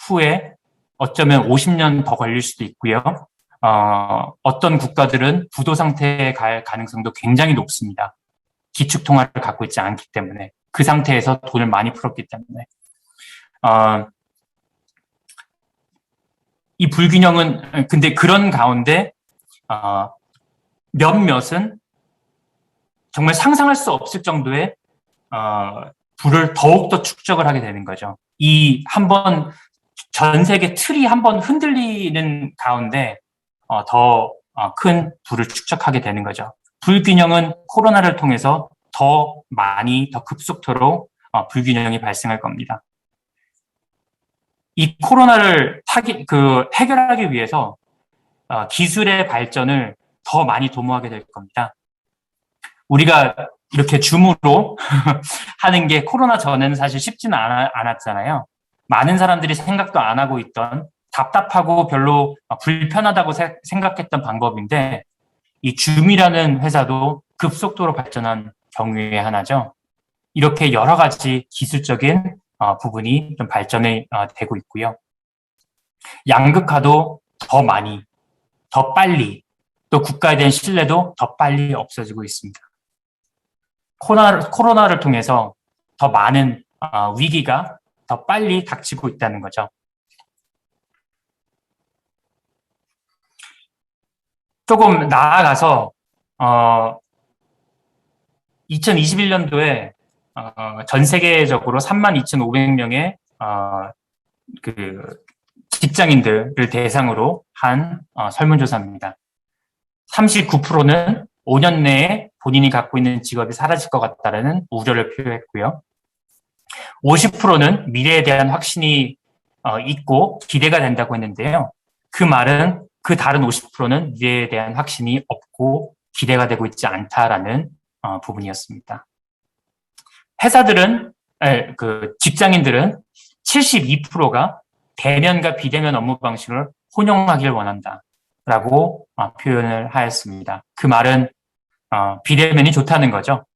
후에 어쩌면 50년 더 걸릴 수도 있고요. 어떤 국가들은 부도 상태에 갈 가능성도 굉장히 높습니다. 기축통화를 갖고 있지 않기 때문에, 그 상태에서 돈을 많이 풀었기 때문에. 이 불균형은, 근데 그런 가운데 몇몇은 정말 상상할 수 없을 정도의 부를 더욱더 축적을 하게 되는 거죠. 한번 전 세계 틀이 한번 흔들리는 가운데 더 큰 부를 축적하게 되는 거죠. 불균형은 코로나를 통해서 더 급속도로 불균형이 발생할 겁니다. 이 코로나를 해결하기 위해서 기술의 발전을 더 많이 도모하게 될 겁니다. 우리가 이렇게 줌으로 하는 게 코로나 전에는 사실 쉽지는 않았잖아요. 많은 사람들이 생각도 안 하고 있던, 답답하고 별로 불편하다고 생각했던 방법인데, 이 줌이라는 회사도 급속도로 발전한 경우의 하나죠. 이렇게 여러 가지 기술적인 부분이 좀 발전이 되고 있고요. 양극화도 더 많이, 더 빨리, 또 국가에 대한 신뢰도 더 빨리 없어지고 있습니다. 코로나를 통해서 더 많은 위기가 더 빨리 닥치고 있다는 거죠. 조금 나아가서 2021년도에 전 세계적으로 32,500명의 그 직장인들을 대상으로 한 설문조사입니다. 39%는 5년 내에 본인이 갖고 있는 직업이 사라질 것 같다는 우려를 표했고요. 50%는 미래에 대한 확신이 있고 기대가 된다고 했는데요. 그 말은 그 다른 50%는 미래에 대한 확신이 없고 기대가 되고 있지 않다라는 부분이었습니다. 회사들은, 그 직장인들은 72%가 대면과 비대면 업무 방식을 혼용하길 원한다라고 표현을 하였습니다. 그 말은 비대면이 좋다는 거죠.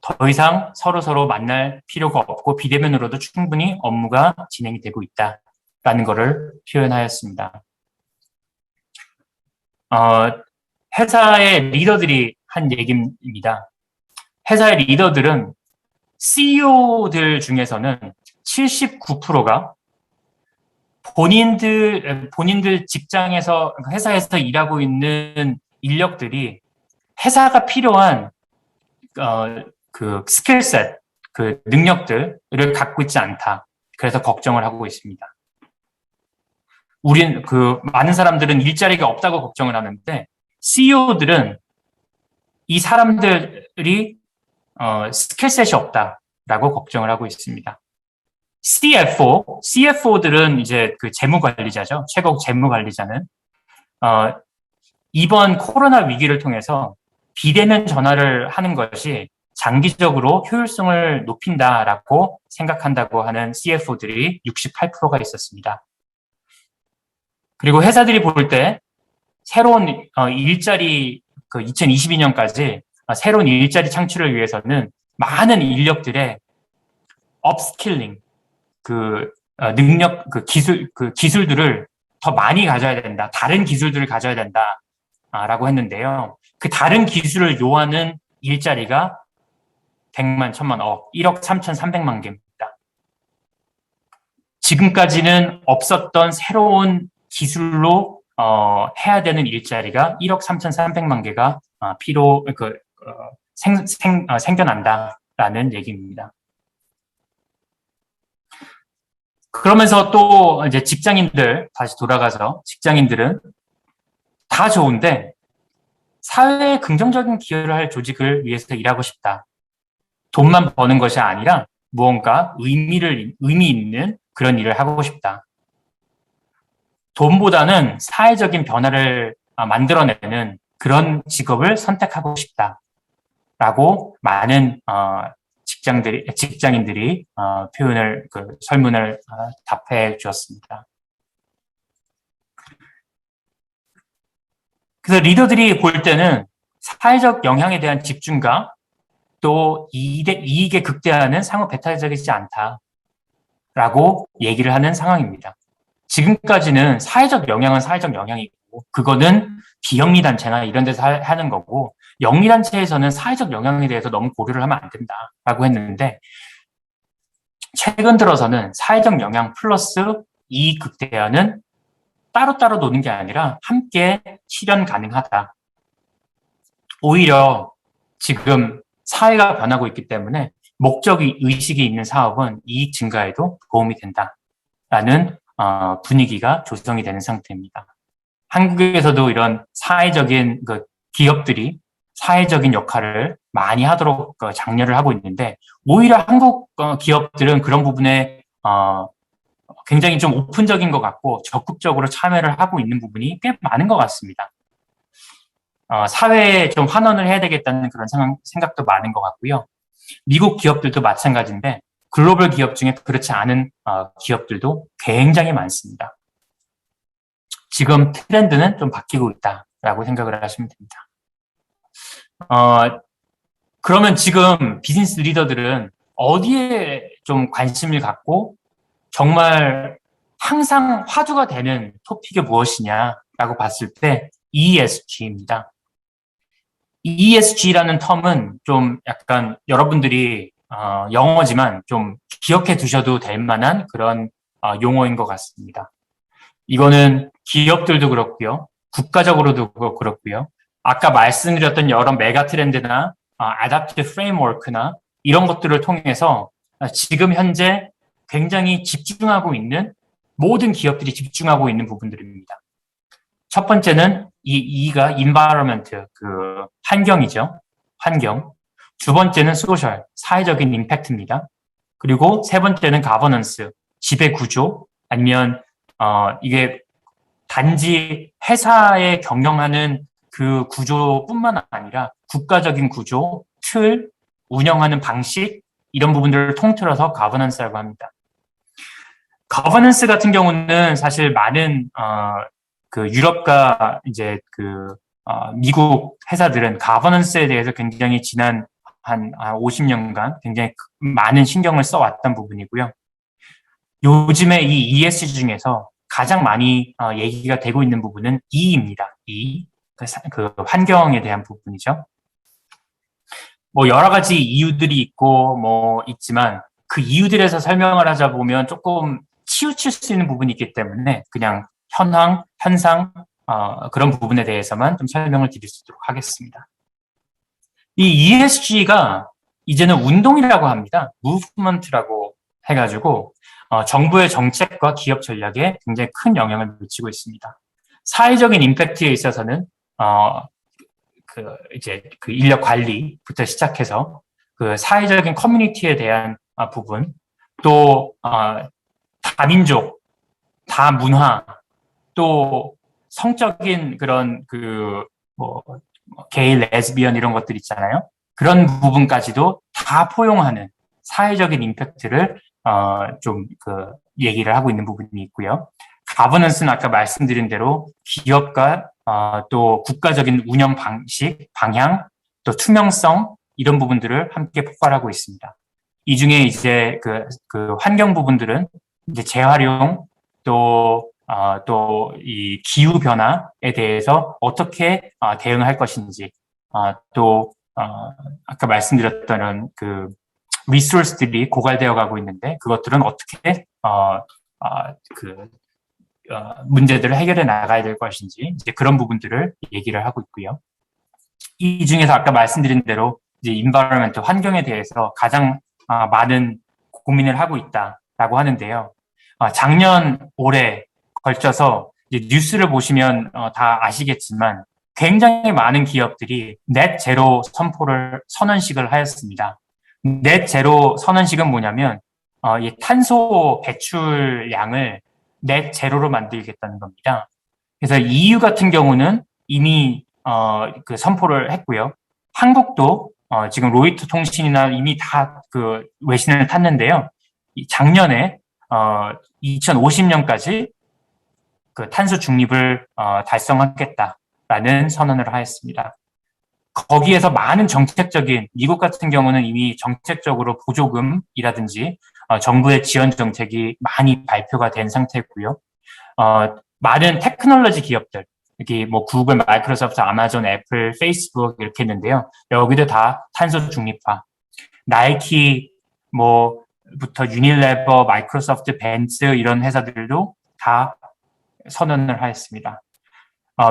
더 이상 서로 만날 필요가 없고 비대면으로도 충분히 업무가 진행이 되고 있다라는 것을 표현하였습니다. 회사의 리더들이 한 얘기입니다. 회사의 리더들은 CEO들 중에서는 79%가 본인들 직장에서, 회사에서 일하고 있는 인력들이 회사가 필요한, 그 스킬셋, 그 능력들을 갖고 있지 않다. 그래서 걱정을 하고 있습니다. 많은 사람들은 일자리가 없다고 걱정을 하는데, CEO들은 이 사람들이, 스킬셋이 없다라고 걱정을 하고 있습니다. CFO들은 이제 그 재무관리자죠. 최고 재무관리자는, 이번 코로나 위기를 통해서 비대면 전화를 하는 것이 장기적으로 효율성을 높인다라고 생각한다고 하는 CFO들이 68%가 있었습니다. 그리고 회사들이 볼 때 새로운 일자리, 2022년까지 새로운 일자리 창출을 위해서는 많은 인력들의 업스킬링, 능력, 기술들을 더 많이 가져야 된다. 다른 기술들을 가져야 된다. 라고 했는데요. 그 다른 기술을 요하는 일자리가 100만, 1000만, 1억 3,300만 개입니다. 지금까지는 없었던 새로운 기술로 해야 되는 일자리가 1억 3,300만 개가 생겨난다라는 얘기입니다. 그러면서 또 이제 다시 돌아가서 직장인들은 다 좋은데 사회에 긍정적인 기여를 할 조직을 위해서 일하고 싶다. 돈만 버는 것이 아니라 무언가 의미 있는 그런 일을 하고 싶다. 돈보다는 사회적인 변화를 만들어내는 그런 직업을 선택하고 싶다라고 많은 직장인들이 설문을 답해 주었습니다. 그래서 리더들이 볼 때는 사회적 영향에 대한 집중과 또 이익에 극대화는 상호 배타적이지 않다라고 얘기를 하는 상황입니다. 지금까지는 사회적 영향은 사회적 영향이고 그거는 비영리 단체나 이런 데서 하는 거고 영리 단체에서는 사회적 영향에 대해서 너무 고려를 하면 안 된다라고 했는데 최근 들어서는 사회적 영향 플러스 이익 극대화는 따로따로 노는 게 아니라 함께 실현 가능하다. 오히려 지금 사회가 변하고 있기 때문에 목적이 의식이 있는 사업은 이익 증가에도 도움이 된다라는 분위기가 조성이 되는 상태입니다. 한국에서도 이런 사회적인 기업들이 사회적인 역할을 많이 하도록 장려를 하고 있는데 오히려 한국 기업들은 그런 부분에 굉장히 좀 오픈적인 것 같고 적극적으로 참여를 하고 있는 부분이 꽤 많은 것 같습니다. 사회에 좀 환원을 해야 되겠다는 그런 생각도 많은 것 같고요. 미국 기업들도 마찬가지인데 글로벌 기업 중에 그렇지 않은 기업들도 굉장히 많습니다. 지금 트렌드는 좀 바뀌고 있다라고 생각을 하시면 됩니다. 그러면 지금 비즈니스 리더들은 어디에 좀 관심을 갖고 정말 항상 화두가 되는 토픽이 무엇이냐라고 봤을 때 ESG입니다. ESG라는 텀은 좀 약간 여러분들이 영어지만 좀 기억해 두셔도 될 만한 그런 용어인 것 같습니다. 이거는 기업들도 그렇고요. 국가적으로도 그렇고요. 아까 말씀드렸던 여러 메가 트렌드나 adaptive framework나 이런 것들을 통해서 지금 현재 굉장히 집중하고 있는 모든 기업들이 집중하고 있는 부분들입니다. 첫 번째는 이가 environment, 그 환경이죠. 환경. 두 번째는 social, 사회적인 임팩트입니다. 그리고 세 번째는 governance, 지배 구조, 아니면 이게 단지 회사에 경영하는 그 구조뿐만 아니라 국가적인 구조, 틀, 운영하는 방식 이런 부분들을 통틀어서 governance라고 합니다. governance 같은 경우는 사실 많은 그 유럽과 이제 그 미국 회사들은 governance에 대해서 굉장히 지난 한 50년간 굉장히 많은 신경을 써왔던 부분이고요. 요즘에 이 ESG 중에서 가장 많이 얘기가 되고 있는 부분은 E입니다. E. 그 환경에 대한 부분이죠. 뭐 여러 가지 이유들이 있고 뭐 있지만 그 이유들에서 설명을 하자 보면 조금 치우칠 수 있는 부분이 있기 때문에 그냥 현상 그런 부분에 대해서만 좀 설명을 드릴 수 있도록 하겠습니다. 이 ESG가 이제는 운동이라고 합니다. 무브먼트라고 해가지고 정부의 정책과 기업 전략에 굉장히 큰 영향을 미치고 있습니다. 사회적인 임팩트에 있어서는 이제 그 인력 관리부터 시작해서 그 사회적인 커뮤니티에 대한 부분, 또 다민족, 다문화, 또 성적인 그런 게이, 레즈비언 이런 것들 있잖아요. 그런 부분까지도 다 포용하는 사회적인 임팩트를 좀 얘기를 하고 있는 부분이 있고요. 가버넌스는 아까 말씀드린 대로 기업과 또 국가적인 운영 방식, 방향, 또 투명성 이런 부분들을 함께 폭발하고 있습니다. 이 중에 이제 그 환경 부분들은 이제 재활용 또 이 기후 변화에 대해서 어떻게 대응할 것인지 또 아까 말씀드렸던 그 리소스들이 고갈되어 가고 있는데 그것들은 어떻게 문제들을 해결해 나가야 될 것인지 이제 그런 부분들을 얘기를 하고 있고요. 이 중에서 아까 말씀드린 대로 이제 environment 환경에 대해서 가장 많은 고민을 하고 있다라고 하는데요. 작년 올해 걸쳐서 이제 뉴스를 보시면 다 아시겠지만 굉장히 많은 기업들이 넷 제로 선언식을 하였습니다. 넷 제로 선언식은 뭐냐면 이 탄소 배출량을 넷 제로로 만들겠다는 겁니다. 그래서 EU 같은 경우는 이미 그 선포를 했고요. 한국도 지금 로이터 통신이나 이미 다 그 외신을 탔는데요. 작년에 2050년까지 그 탄소 중립을 달성하겠다라는 선언을 하였습니다. 거기에서 많은 정책적인 미국 같은 경우는 이미 정책적으로 보조금이라든지 정부의 지원 정책이 많이 발표가 된 상태고요. 많은 테크놀로지 기업들, 여기 뭐 구글, 마이크로소프트, 아마존, 애플, 페이스북 이렇게 있는데요. 여기도 다 탄소 중립화. 나이키 부터 유니레버, 마이크로소프트, 벤츠 이런 회사들도 다 선언을 하였습니다.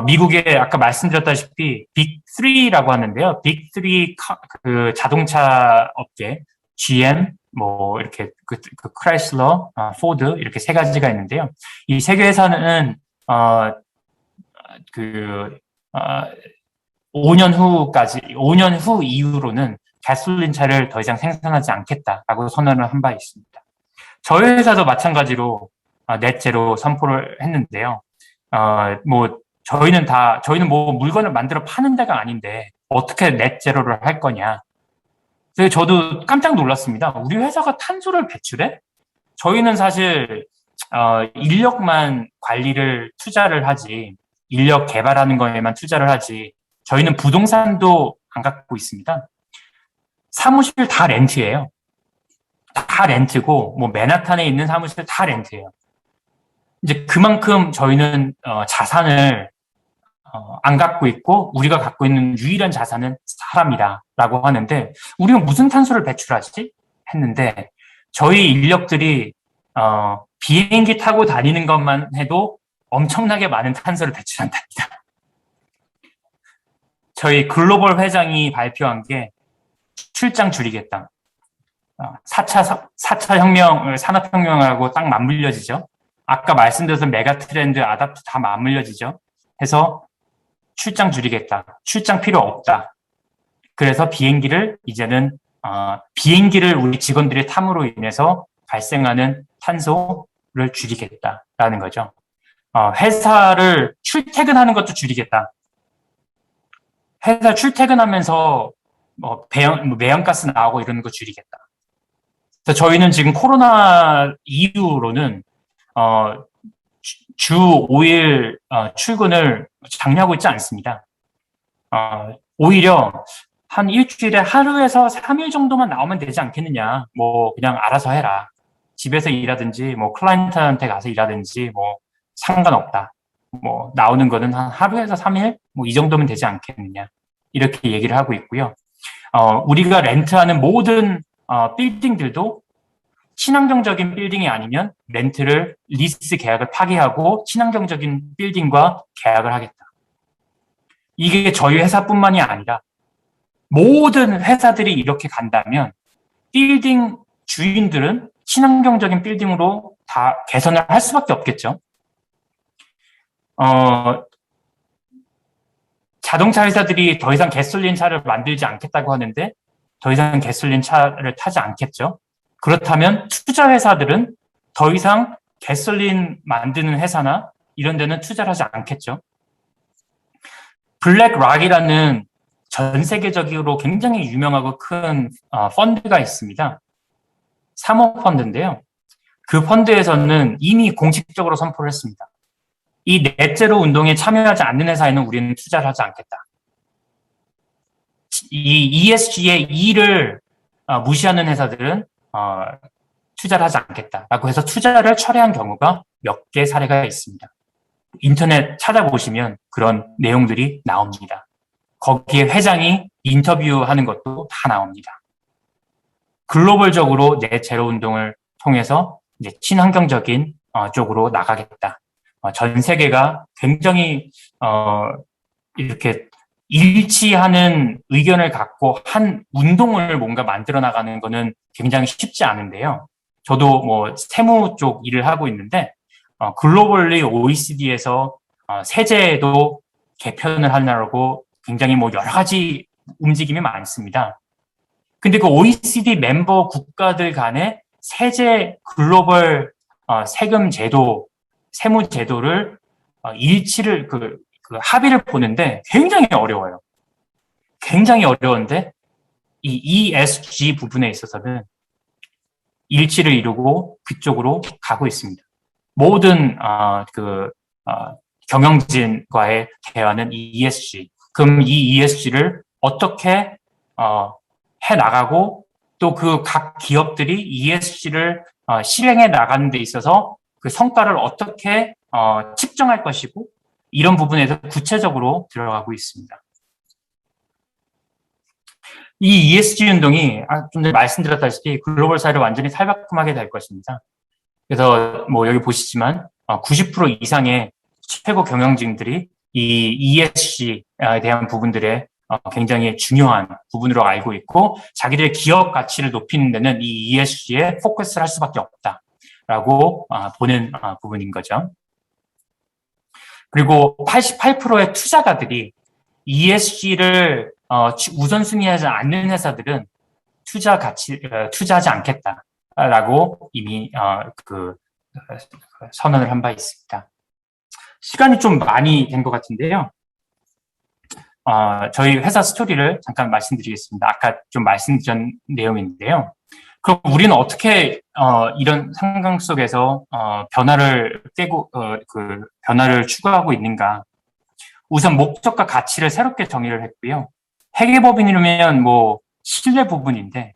미국의 아까 말씀드렸다시피 빅3라고 하는데요. 빅3 그 자동차 업계, GM, 이렇게 그 크라이슬러, 포드 이렇게 세 가지가 있는데요. 이 세 개 회사는 5년 후 이후로는 가솔린 차를 더 이상 생산하지 않겠다라고 선언을 한 바 있습니다. 저희 회사도 마찬가지로 넷제로 선포를 했는데요. 저희는 물건을 만들어 파는 데가 아닌데 어떻게 넷제로를 할 거냐. 그래서 저도 깜짝 놀랐습니다. 우리 회사가 탄소를 배출해? 저희는 사실 인력만 관리를 투자를 하지, 인력 개발하는 거에만 투자를 하지, 저희는 부동산도 안 갖고 있습니다. 사무실 다 렌트예요. 다 렌트고, 맨하탄에 있는 사무실 다 렌트예요. 이제 그만큼 저희는 자산을 안 갖고 있고, 우리가 갖고 있는 유일한 자산은 사람이다라고 하는데, 우리가 무슨 탄소를 배출하지? 했는데, 저희 인력들이 비행기 타고 다니는 것만 해도 엄청나게 많은 탄소를 배출한답니다. 저희 글로벌 회장이 발표한 게 출장 줄이겠다. 4차 혁명, 산업혁명하고 딱 맞물려지죠. 아까 말씀드렸던 메가 트렌드, 아답트 다 맞물려지죠. 해서 출장 줄이겠다. 출장 필요 없다. 그래서 이제는 비행기를 우리 직원들이 탐으로 인해서 발생하는 탄소를 줄이겠다라는 거죠. 회사를 출퇴근하는 것도 줄이겠다. 회사 출퇴근하면서 매연가스 나오고 이러는 거 줄이겠다. 그래서 저희는 지금 코로나 이후로는 주 5일 출근을 장려하고 있지 않습니다. 오히려 한 일주일에 하루에서 3일 정도만 나오면 되지 않겠느냐. 뭐 그냥 알아서 해라. 집에서 일하든지 뭐 클라이언트한테 가서 일하든지 뭐 상관없다. 뭐 나오는 거는 한 하루에서 3일 뭐 이 정도면 되지 않겠느냐. 이렇게 얘기를 하고 있고요. 우리가 렌트하는 모든 빌딩들도 친환경적인 빌딩이 아니면 리스 계약을 파기하고 친환경적인 빌딩과 계약을 하겠다. 이게 저희 회사뿐만이 아니라 모든 회사들이 이렇게 간다면 빌딩 주인들은 친환경적인 빌딩으로 다 개선을 할 수밖에 없겠죠. 자동차 회사들이 더 이상 가솔린 차를 만들지 않겠다고 하는데 더 이상 가솔린 차를 타지 않겠죠. 그렇다면 투자 회사들은 더 이상 가솔린 만드는 회사나 이런 데는 투자를 하지 않겠죠. 블랙락이라는 전 세계적으로 굉장히 유명하고 큰 펀드가 있습니다. 사모펀드인데요. 그 펀드에서는 이미 공식적으로 선포를 했습니다. 이 넷제로 운동에 참여하지 않는 회사에는 우리는 투자를 하지 않겠다. 이 ESG의 E를 무시하는 회사들은 투자를 하지 않겠다라고 해서 투자를 철회한 경우가 몇 개 사례가 있습니다. 인터넷 찾아보시면 그런 내용들이 나옵니다. 거기에 회장이 인터뷰하는 것도 다 나옵니다. 글로벌적으로 넷 제로 운동을 통해서 이제 친환경적인 쪽으로 나가겠다. 전 세계가 굉장히 이렇게 일치하는 의견을 갖고 한 운동을 뭔가 만들어 나가는 거는 굉장히 쉽지 않은데요. 저도 뭐 세무 쪽 일을 하고 있는데 글로벌리 OECD에서 세제도 개편을 하려고 굉장히 뭐 여러 가지 움직임이 많습니다. 근데 그 OECD 멤버 국가들 간의 세제 글로벌 세금 제도, 세무 제도를 일치를 그 합의를 보는데 굉장히 어려워요. 굉장히 어려운데 이 ESG 부분에 있어서는 일치를 이루고 그쪽으로 가고 있습니다. 모든 경영진과의 대화는 ESG. 그럼 이 ESG를 어떻게 해 나가고 또 그 각 기업들이 ESG를 실행해 나가는 데 있어서 그 성과를 어떻게 측정할 것이고 이런 부분에서 구체적으로 들어가고 있습니다. 이 ESG 운동이 좀 전에 말씀드렸다시피 글로벌 사회를 완전히 탈바꿈하게 될 것입니다. 그래서 뭐 여기 보시지만 90% 이상의 최고 경영진들이 이 ESG에 대한 부분들에 굉장히 중요한 부분으로 알고 있고 자기들의 기업 가치를 높이는 데는 이 ESG에 포커스를 할 수밖에 없다라고 보는 부분인 거죠. 그리고 88%의 투자가들이 ESG를 우선순위하지 않는 회사들은 투자하지 않겠다라고 이미 선언을 한 바 있습니다. 시간이 좀 많이 된 것 같은데요. 저희 회사 스토리를 잠깐 말씀드리겠습니다. 아까 좀 말씀드린 내용인데요. 그럼 우리는 어떻게 이런 상황 속에서 변화를 변화를 추구하고 있는가? 우선 목적과 가치를 새롭게 정의를 했고요. 회계법인이라면 뭐 신뢰 부분인데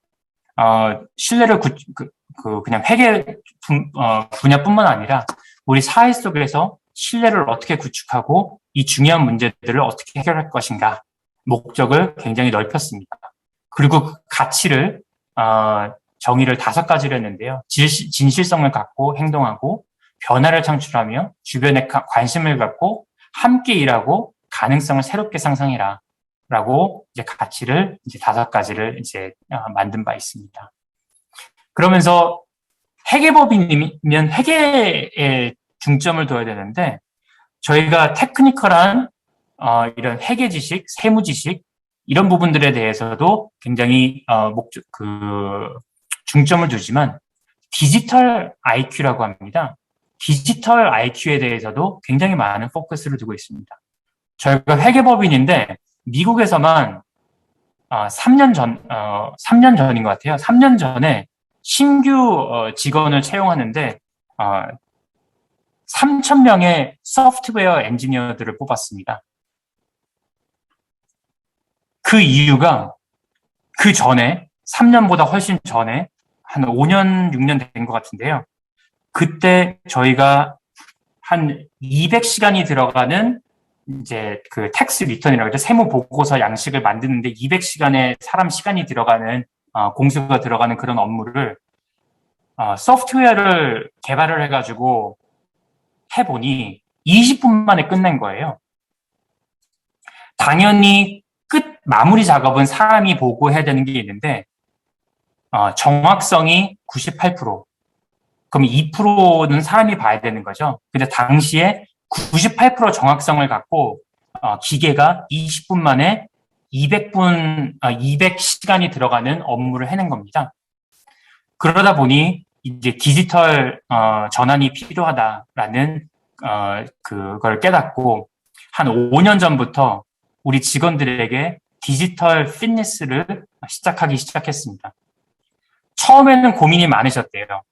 신뢰를 그냥 회계 분야뿐만 아니라 우리 사회 속에서 신뢰를 어떻게 구축하고 이 중요한 문제들을 어떻게 해결할 것인가 목적을 굉장히 넓혔습니다. 그리고 그 가치를 정의를 5가지로 했는데요. 진실성을 갖고 행동하고 변화를 창출하며 주변에 관심을 갖고 함께 일하고 가능성을 새롭게 상상해라 라고 이제 가치를 이제 5가지를 이제 만든 바 있습니다. 그러면서 회계법인이면 회계에 중점을 둬야 되는데 저희가 테크니컬한 이런 회계 지식, 세무 지식 이런 부분들에 대해서도 굉장히 중점을 두지만 디지털 IQ라고 합니다. 디지털 IQ에 대해서도 굉장히 많은 포커스를 두고 있습니다. 저희가 회계법인인데 미국에서만 3년 전인 것 같아요. 3년 전에 신규 직원을 채용하는데 3,000명의 소프트웨어 엔지니어들을 뽑았습니다. 그 이유가 그 전에 3년보다 훨씬 전에 한 5년, 6년 된 것 같은데요. 그때 저희가 한 200시간이 들어가는 이제 그 텍스 리턴이라고 해서 세무 보고서 양식을 만드는데 200시간의 사람 시간이 들어가는 공수가 들어가는 그런 업무를 소프트웨어를 개발을 해가지고 해보니 20분 만에 끝낸 거예요. 당연히 끝 마무리 작업은 사람이 보고 해야 되는 게 있는데 정확성이 98%. 그럼 2%는 사람이 봐야 되는 거죠. 근데 당시에 98% 정확성을 갖고 기계가 20분 만에 200시간이 들어가는 업무를 해낸 겁니다. 그러다 보니 이제 디지털 전환이 필요하다라는 그걸 깨닫고 한 5년 전부터 우리 직원들에게 디지털 피트니스를 시작했습니다. 처음에는 고민이 많으셨대요.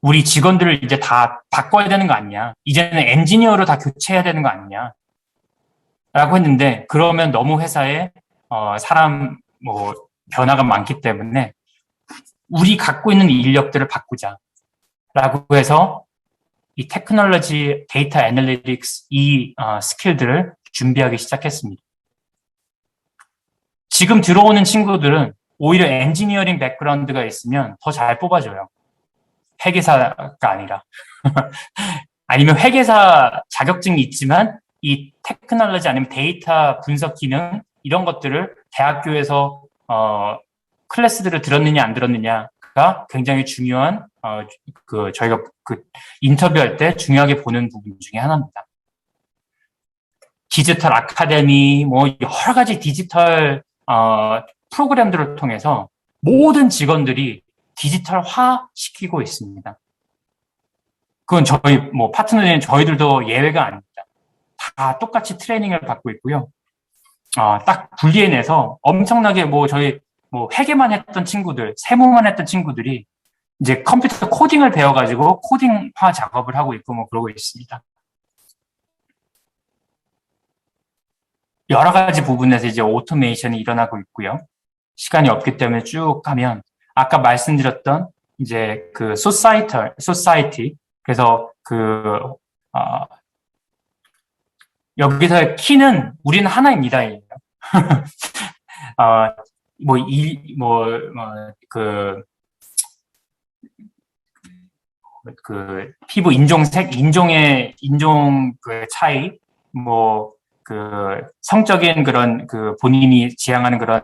우리 직원들을 이제 다 바꿔야 되는 거 아니냐. 이제는 엔지니어로 다 교체해야 되는 거 아니냐. 라고 했는데, 그러면 너무 회사에, 사람, 변화가 많기 때문에, 우리 갖고 있는 인력들을 바꾸자. 라고 해서, 이 테크놀로지, 데이터 애널리틱스, 이 스킬들을 준비하기 시작했습니다. 지금 들어오는 친구들은 오히려 엔지니어링 백그라운드가 있으면 더 잘 뽑아줘요. 회계사가 아니라. 아니면 회계사 자격증이 있지만 이 테크놀로지 아니면 데이터 분석 기능 이런 것들을 대학교에서 클래스들을 들었느냐 안 들었느냐가 굉장히 중요한 저희가 인터뷰할 때 중요하게 보는 부분 중에 하나입니다. 디지털 아카데미 여러 가지 디지털 프로그램들을 통해서 모든 직원들이 디지털화 시키고 있습니다. 그건 저희 파트너인 저희들도 예외가 아닙니다. 다 똑같이 트레이닝을 받고 있고요. 딱 분리해내서 엄청나게 저희 회계만 했던 친구들, 세무만 했던 친구들이 이제 컴퓨터 코딩을 배워가지고 코딩화 작업을 하고 있고 그러고 있습니다. 여러 가지 부분에서 이제 오토메이션이 일어나고 있고요. 시간이 없기 때문에 쭉 가면 아까 말씀드렸던 이제 society 그래서 여기서의 키는 우리는 하나입니다. 피부 인종색, 인종 차이, 성적인 그런 본인이 지향하는 그런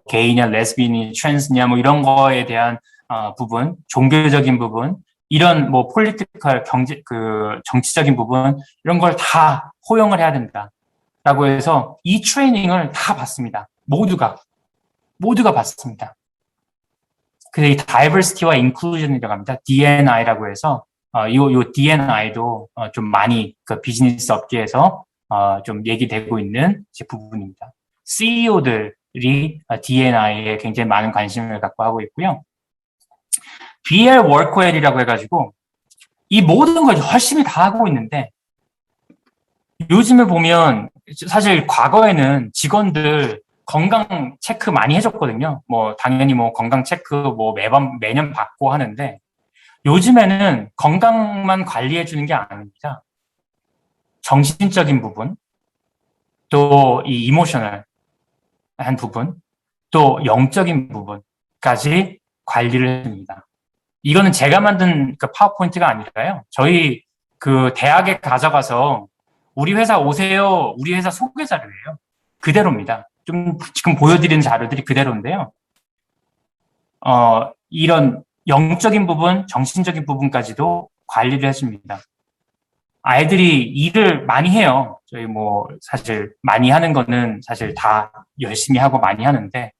게이냐, 레즈비언이, 트랜스냐, 이런 거에 대한 부분, 종교적인 부분, 이런 폴리티컬 정치적인 부분, 이런 걸 다 허용을 해야 된다라고 해서 이 트레이닝을 다 받습니다. 모두가 받습니다. 그래서 이 다이버시티와 인클루전이라고 합니다. D&I라고 해서 요 D&I도 좀 많이 비즈니스 업계에서 좀 얘기되고 있는 부분입니다. CEO들이 D&I에 굉장히 많은 관심을 갖고 하고 있고요. BL 워크웰이라고 해가지고 이 모든 걸 열심히 다 하고 있는데 요즘에 보면 사실 과거에는 직원들 건강 체크 많이 해줬거든요. 당연히 건강 체크 매년 받고 하는데 요즘에는 건강만 관리해주는 게 아닙니다. 정신적인 부분, 또 이 이모셔널한 부분, 또 영적인 부분까지 관리를 합니다. 이거는 제가 만든 파워포인트가 아니라요. 저희 대학에 가져가서 우리 회사 오세요. 우리 회사 소개 자료예요. 그대로입니다. 좀 지금 보여드리는 자료들이 그대로인데요. 이런 영적인 부분, 정신적인 부분까지도 관리를 해줍니다. 아이들이 일을 많이 해요. 저희 뭐 사실 많이 하는 거는 사실 다 열심히 하고 많이 하는데,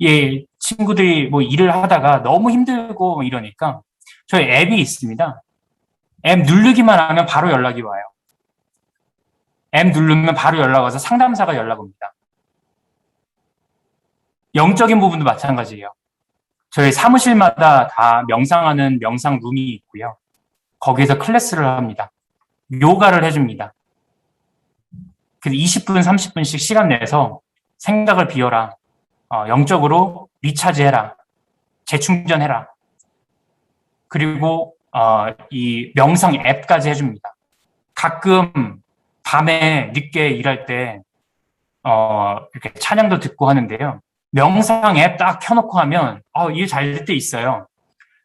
예, 친구들이 뭐 일을 하다가 너무 힘들고 뭐 이러니까 저희 앱이 있습니다. 앱 누르기만 하면 바로 연락이 와요. 앱 누르면 바로 연락 와서 상담사가 연락 옵니다. 영적인 부분도 마찬가지예요. 저희 사무실마다 다 명상하는 명상 룸이 있고요. 거기에서 클래스를 합니다. 요가를 해줍니다. 그래서 20분, 30분씩 시간 내서 생각을 비워라. 영적으로 리차지해라. 재충전해라. 그리고 이 명상 앱까지 해줍니다. 가끔 밤에 늦게 일할 때 이렇게 찬양도 듣고 하는데요. 명상 앱 딱 켜놓고 하면 일 잘 될 때 있어요.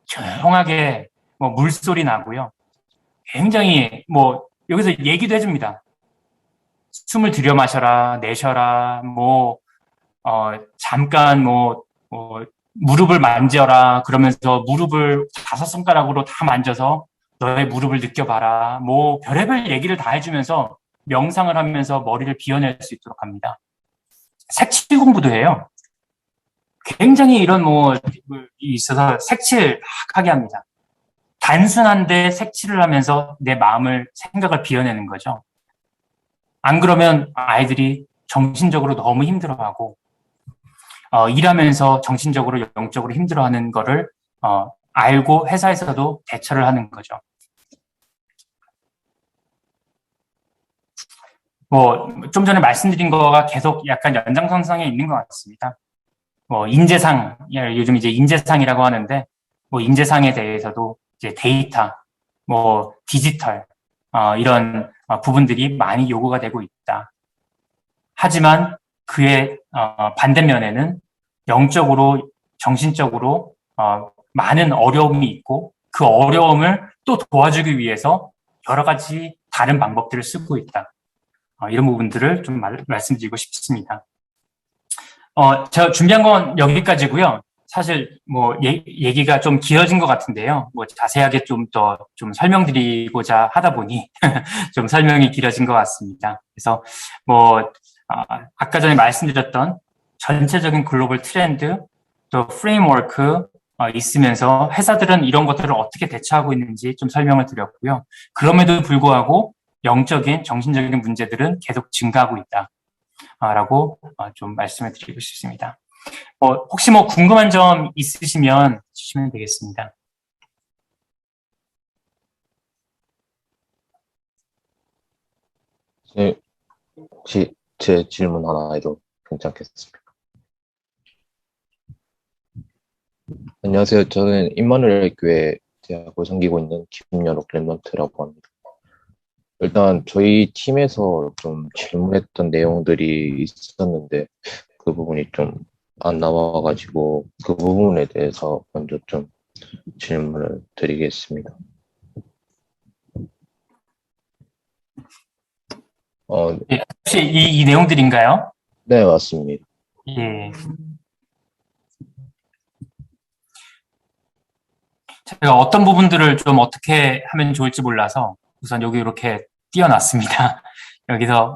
조용하게 뭐 물소리 나고요. 굉장히 뭐 여기서 얘기도 해줍니다. 숨을 들여 마셔라, 내쉬어라, 잠깐 무릎을 만져라. 그러면서 무릎을 5손가락으로 다 만져서 너의 무릎을 느껴봐라. 뭐 별의별 얘기를 다 해주면서 명상을 하면서 머리를 비워낼 수 있도록 합니다. 색칠 공부도 해요. 굉장히 이런 있어서 색칠 막 하게 합니다. 단순한데 색칠을 하면서 내 마음을, 생각을 비워내는 거죠. 안 그러면 아이들이 정신적으로 너무 힘들어하고, 일하면서 정신적으로, 영적으로 힘들어하는 거를, 알고 회사에서도 대처를 하는 거죠. 좀 전에 말씀드린 거가 계속 약간 연장선상에 있는 것 같습니다. 인재상, 요즘 이제 인재상이라고 하는데, 인재상에 대해서도 이제 데이터, 디지털, 이런 부분들이 많이 요구가 되고 있다. 하지만 그의 반대면에는 영적으로, 정신적으로 많은 어려움이 있고 그 어려움을 또 도와주기 위해서 여러 가지 다른 방법들을 쓰고 있다. 이런 부분들을 좀 말씀드리고 싶습니다. 제가 준비한 건 여기까지고요. 사실 얘기가 좀 길어진 것 같은데요. 자세하게 좀 더 좀 설명드리고자 하다 보니 좀 설명이 길어진 것 같습니다. 그래서 아까 전에 말씀드렸던 전체적인 글로벌 트렌드, 또 프레임워크 있으면서 회사들은 이런 것들을 어떻게 대처하고 있는지 좀 설명을 드렸고요. 그럼에도 불구하고 영적인, 정신적인 문제들은 계속 증가하고 있다. 라고 좀 말씀을 드리고 싶습니다. 혹시 궁금한 점 있으시면 주시면 되겠습니다. 네, 혹시 제 질문 하나 해도 괜찮겠습니까? 안녕하세요. 저는 임마누엘 교회 대학을 섬기고 있는 김연옥 랩런트라고 합니다. 일단 저희 팀에서 좀 질문했던 내용들이 있었는데 그 부분이 좀 안 나와가지고 그 부분에 대해서 먼저 좀 질문을 드리겠습니다. 예, 혹시 이 내용들인가요? 네, 맞습니다. 예. 제가 어떤 부분들을 좀 어떻게 하면 좋을지 몰라서 우선 여기 이렇게 띄워놨습니다. 여기서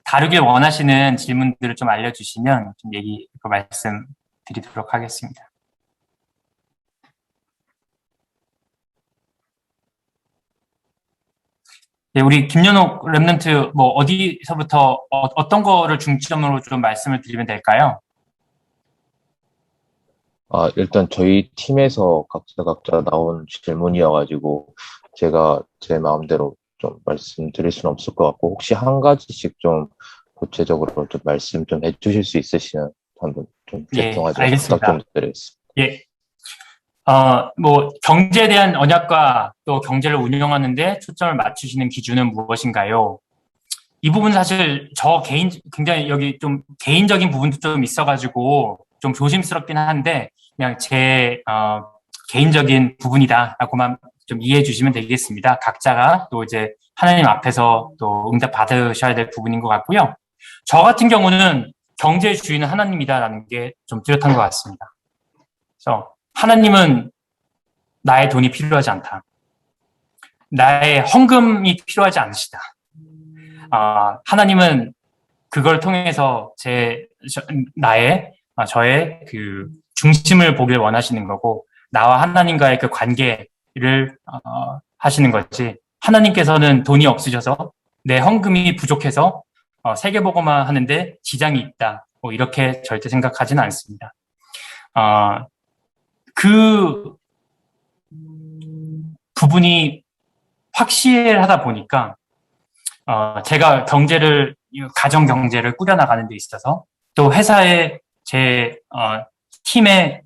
다루길 원하시는 질문들을 좀 알려주시면 좀 말씀드리도록 하겠습니다. 네, 우리 김연옥 랩런트 어디서부터 어떤 거를 중점으로 좀 말씀을 드리면 될까요? 일단 저희 팀에서 각자 나온 질문이어가지고 제가 제 마음대로 좀 말씀드릴 수는 없을 것 같고 혹시 한 가지씩 좀 구체적으로 좀 말씀 좀 해주실 수 있으시면 한번 좀 죄송하지만 부탁 좀 드리겠습니다. 예. 경제에 대한 언약과 또 경제를 운영하는데 초점을 맞추시는 기준은 무엇인가요? 이 부분 사실 굉장히 여기 좀 개인적인 부분도 좀 있어가지고 좀 조심스럽긴 한데 그냥 제 개인적인 부분이다라고만 좀 이해해 주시면 되겠습니다. 각자가 또 이제 하나님 앞에서 또 응답 받으셔야 될 부분인 것 같고요. 저 같은 경우는 경제의 주인은 하나님이다라는 게 좀 뚜렷한 것 같습니다. 그래서 하나님은 나의 돈이 필요하지 않다. 나의 헌금이 필요하지 않으시다. 하나님은 그걸 통해서 저의 그 중심을 보길 원하시는 거고, 나와 하나님과의 그 관계를 하시는 거지. 하나님께서는 돈이 없으셔서 내 헌금이 부족해서 세계복음화 하는데 지장이 있다. 뭐 이렇게 절대 생각하지는 않습니다. 그 부분이 확실하다 보니까 제가 가정 경제를 꾸려나가는 데 있어서, 또 회사의 제 팀에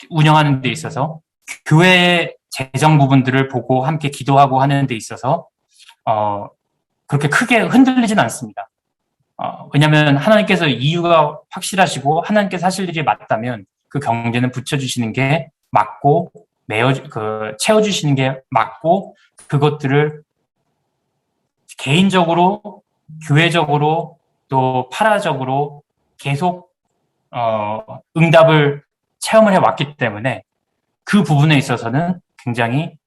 운영하는 데 있어서, 교회의 재정 부분들을 보고 함께 기도하고 하는 데 있어서 그렇게 크게 흔들리진 않습니다. 왜냐하면 하나님께서 이유가 확실하시고 하나님께서 하실 일이 맞다면 그 경제는 붙여주시는 게 맞고, 채워주시는 게 맞고, 그것들을 개인적으로, 교회적으로, 또 파라적으로 계속 응답을 체험을 해왔기 때문에 그 부분에 있어서는 굉장히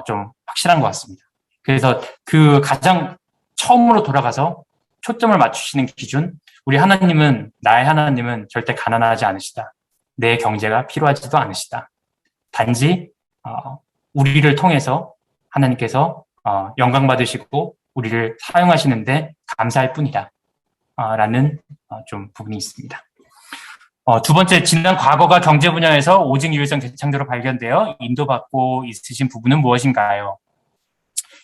좀 확실한 것 같습니다. 그래서 그 가장 처음으로 돌아가서 초점을 맞추시는 기준, 나의 하나님은 절대 가난하지 않으시다. 내 경제가 필요하지도 않으시다. 단지 우리를 통해서 하나님께서 영광 받으시고 우리를 사용하시는데 감사할 뿐이다. 라는 좀 부분이 있습니다. 두 번째, 지난 과거가 경제 분야에서 오직 유일성 대창조로 발견되어 인도받고 있으신 부분은 무엇인가요?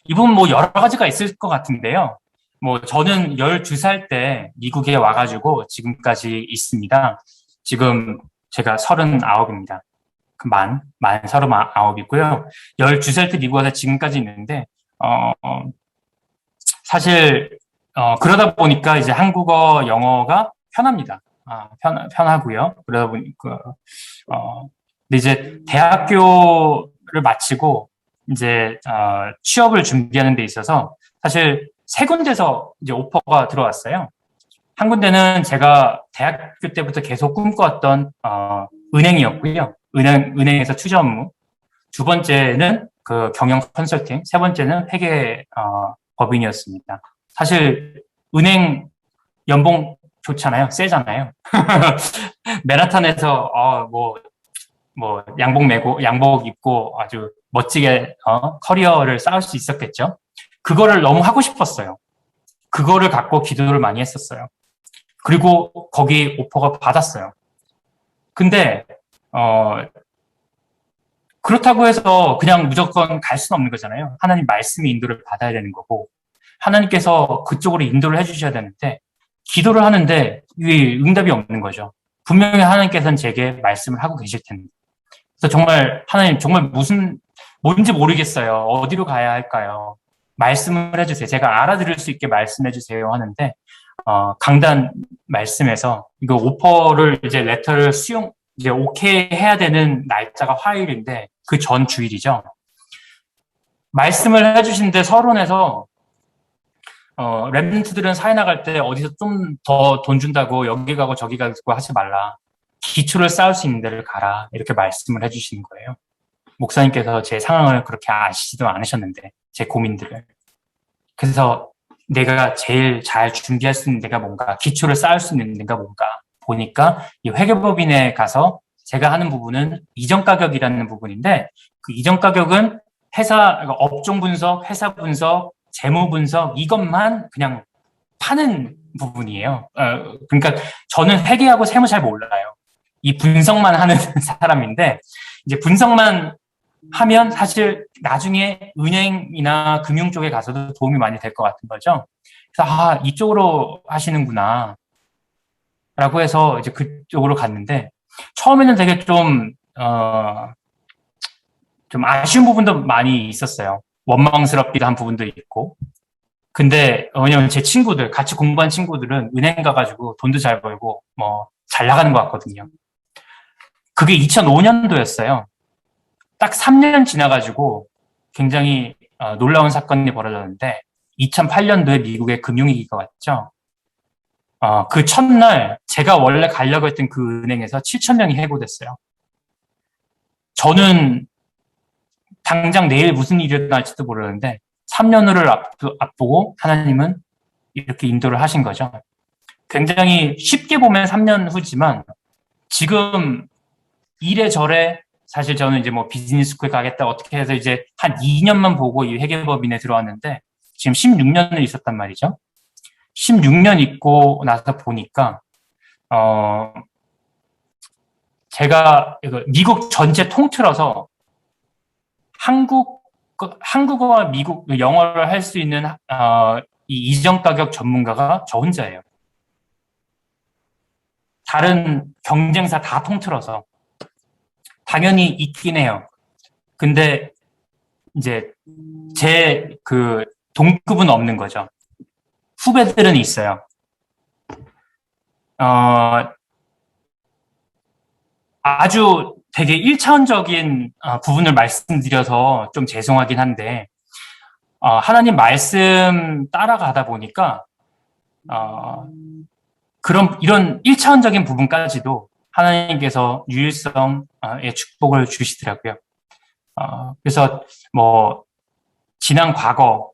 이 부분 뭐 여러 가지가 있을 것 같은데요. 뭐 저는 12살 때 미국에 와가지고 지금까지 있습니다. 지금 제가 39입니다. 만 39이고요. 12살 때 미국 와서 지금까지 있는데, 사실, 그러다 보니까 이제 한국어, 영어가 편합니다. 편하고요. 그러다 보니까, 근데 이제 대학교를 마치고 이제, 취업을 준비하는 데 있어서 사실 세 군데서 이제 오퍼가 들어왔어요. 한 군데는 제가 대학교 때부터 계속 꿈꿔왔던, 은행이었고요. 은행에서 투자 업무. 두 번째는 그 경영 컨설팅. 세 번째는 회계, 법인이었습니다. 사실 은행 연봉 좋잖아요. 세잖아요. 맨하탄에서 양복 입고 아주 멋지게 커리어를 쌓을 수 있었겠죠. 그거를 너무 하고 싶었어요. 그거를 갖고 기도를 많이 했었어요. 그리고 거기 오퍼가 받았어요. 근데 그렇다고 해서 그냥 무조건 갈 수는 없는 거잖아요. 하나님 말씀의 인도를 받아야 되는 거고, 하나님께서 그쪽으로 인도를 해주셔야 되는데, 기도를 하는데 응답이 없는 거죠. 분명히 하나님께서는 제게 말씀을 하고 계실 텐데. 그래서 정말 하나님, 정말 뭔지 모르겠어요. 어디로 가야 할까요? 말씀을 해주세요. 제가 알아들을 수 있게 말씀해 주세요 하는데, 강단 말씀에서 이거 오퍼를 이제 레터를 이제 오케이 해야 되는 날짜가 화요일인데 그 전 주일이죠. 말씀을 해주시는데 서론에서 랩런트들은 사회 나갈 때 어디서 좀 더 돈 준다고 여기 가고 저기 가고 하지 말라. 기초를 쌓을 수 있는 데를 가라. 이렇게 말씀을 해주시는 거예요. 목사님께서 제 상황을 그렇게 아시지도 않으셨는데, 제 고민들을. 그래서 내가 제일 잘 준비할 수 있는 데가 뭔가, 기초를 쌓을 수 있는 데가 뭔가 보니까 이 회계법인에 가서 제가 하는 부분은 이전 가격이라는 부분인데, 그 이전 가격은 그러니까 업종 분석, 회사 분석, 재무 분석, 이것만 그냥 파는 부분이에요. 그러니까 저는 회계하고 세무 잘 몰라요. 이 분석만 하는 사람인데, 이제 분석만 하면 사실 나중에 은행이나 금융 쪽에 가서도 도움이 많이 될 것 같은 거죠. 그래서 이쪽으로 하시는구나 라고 해서 이제 그쪽으로 갔는데, 처음에는 되게 좀 아쉬운 부분도 많이 있었어요. 원망스럽기도 한 부분도 있고. 근데 왜냐면 제 친구들, 같이 공부한 친구들은 은행 가가지고 돈도 잘 벌고 잘 나가는 것 같거든요. 그게 2005년도였어요. 딱 3년 지나가지고 굉장히 놀라운 사건이 벌어졌는데, 2008년도에 미국의 금융위기가 왔죠. 그 첫날 제가 원래 가려고 했던 그 은행에서 7,000명이 해고됐어요. 저는 당장 내일 무슨 일이 일어날지도 모르는데 3년 후를 앞보고 하나님은 이렇게 인도를 하신 거죠. 굉장히 쉽게 보면 3년 후지만 지금 이래저래 사실 저는 이제 뭐 비즈니스 스쿨 가겠다 어떻게 해서 이제 한 2년만 보고 이 회계법인에 들어왔는데 지금 16년을 있었단 말이죠. 16년 있고 나서 보니까 제가 미국 전체 통틀어서 한국어와 미국 영어를 할 수 있는 이 이전 가격 전문가가 저 혼자예요. 다른 경쟁사 다 통틀어서 당연히 있긴 해요. 근데 이제 제 그 동급은 없는 거죠. 후배들은 있어요. 아주 되게 1차원적인 부분을 말씀드려서 좀 죄송하긴 한데 하나님 말씀 따라가다 보니까 이런 1차원적인 부분까지도 하나님께서 유일성의 축복을 주시더라고요. 그래서 뭐 지난 과거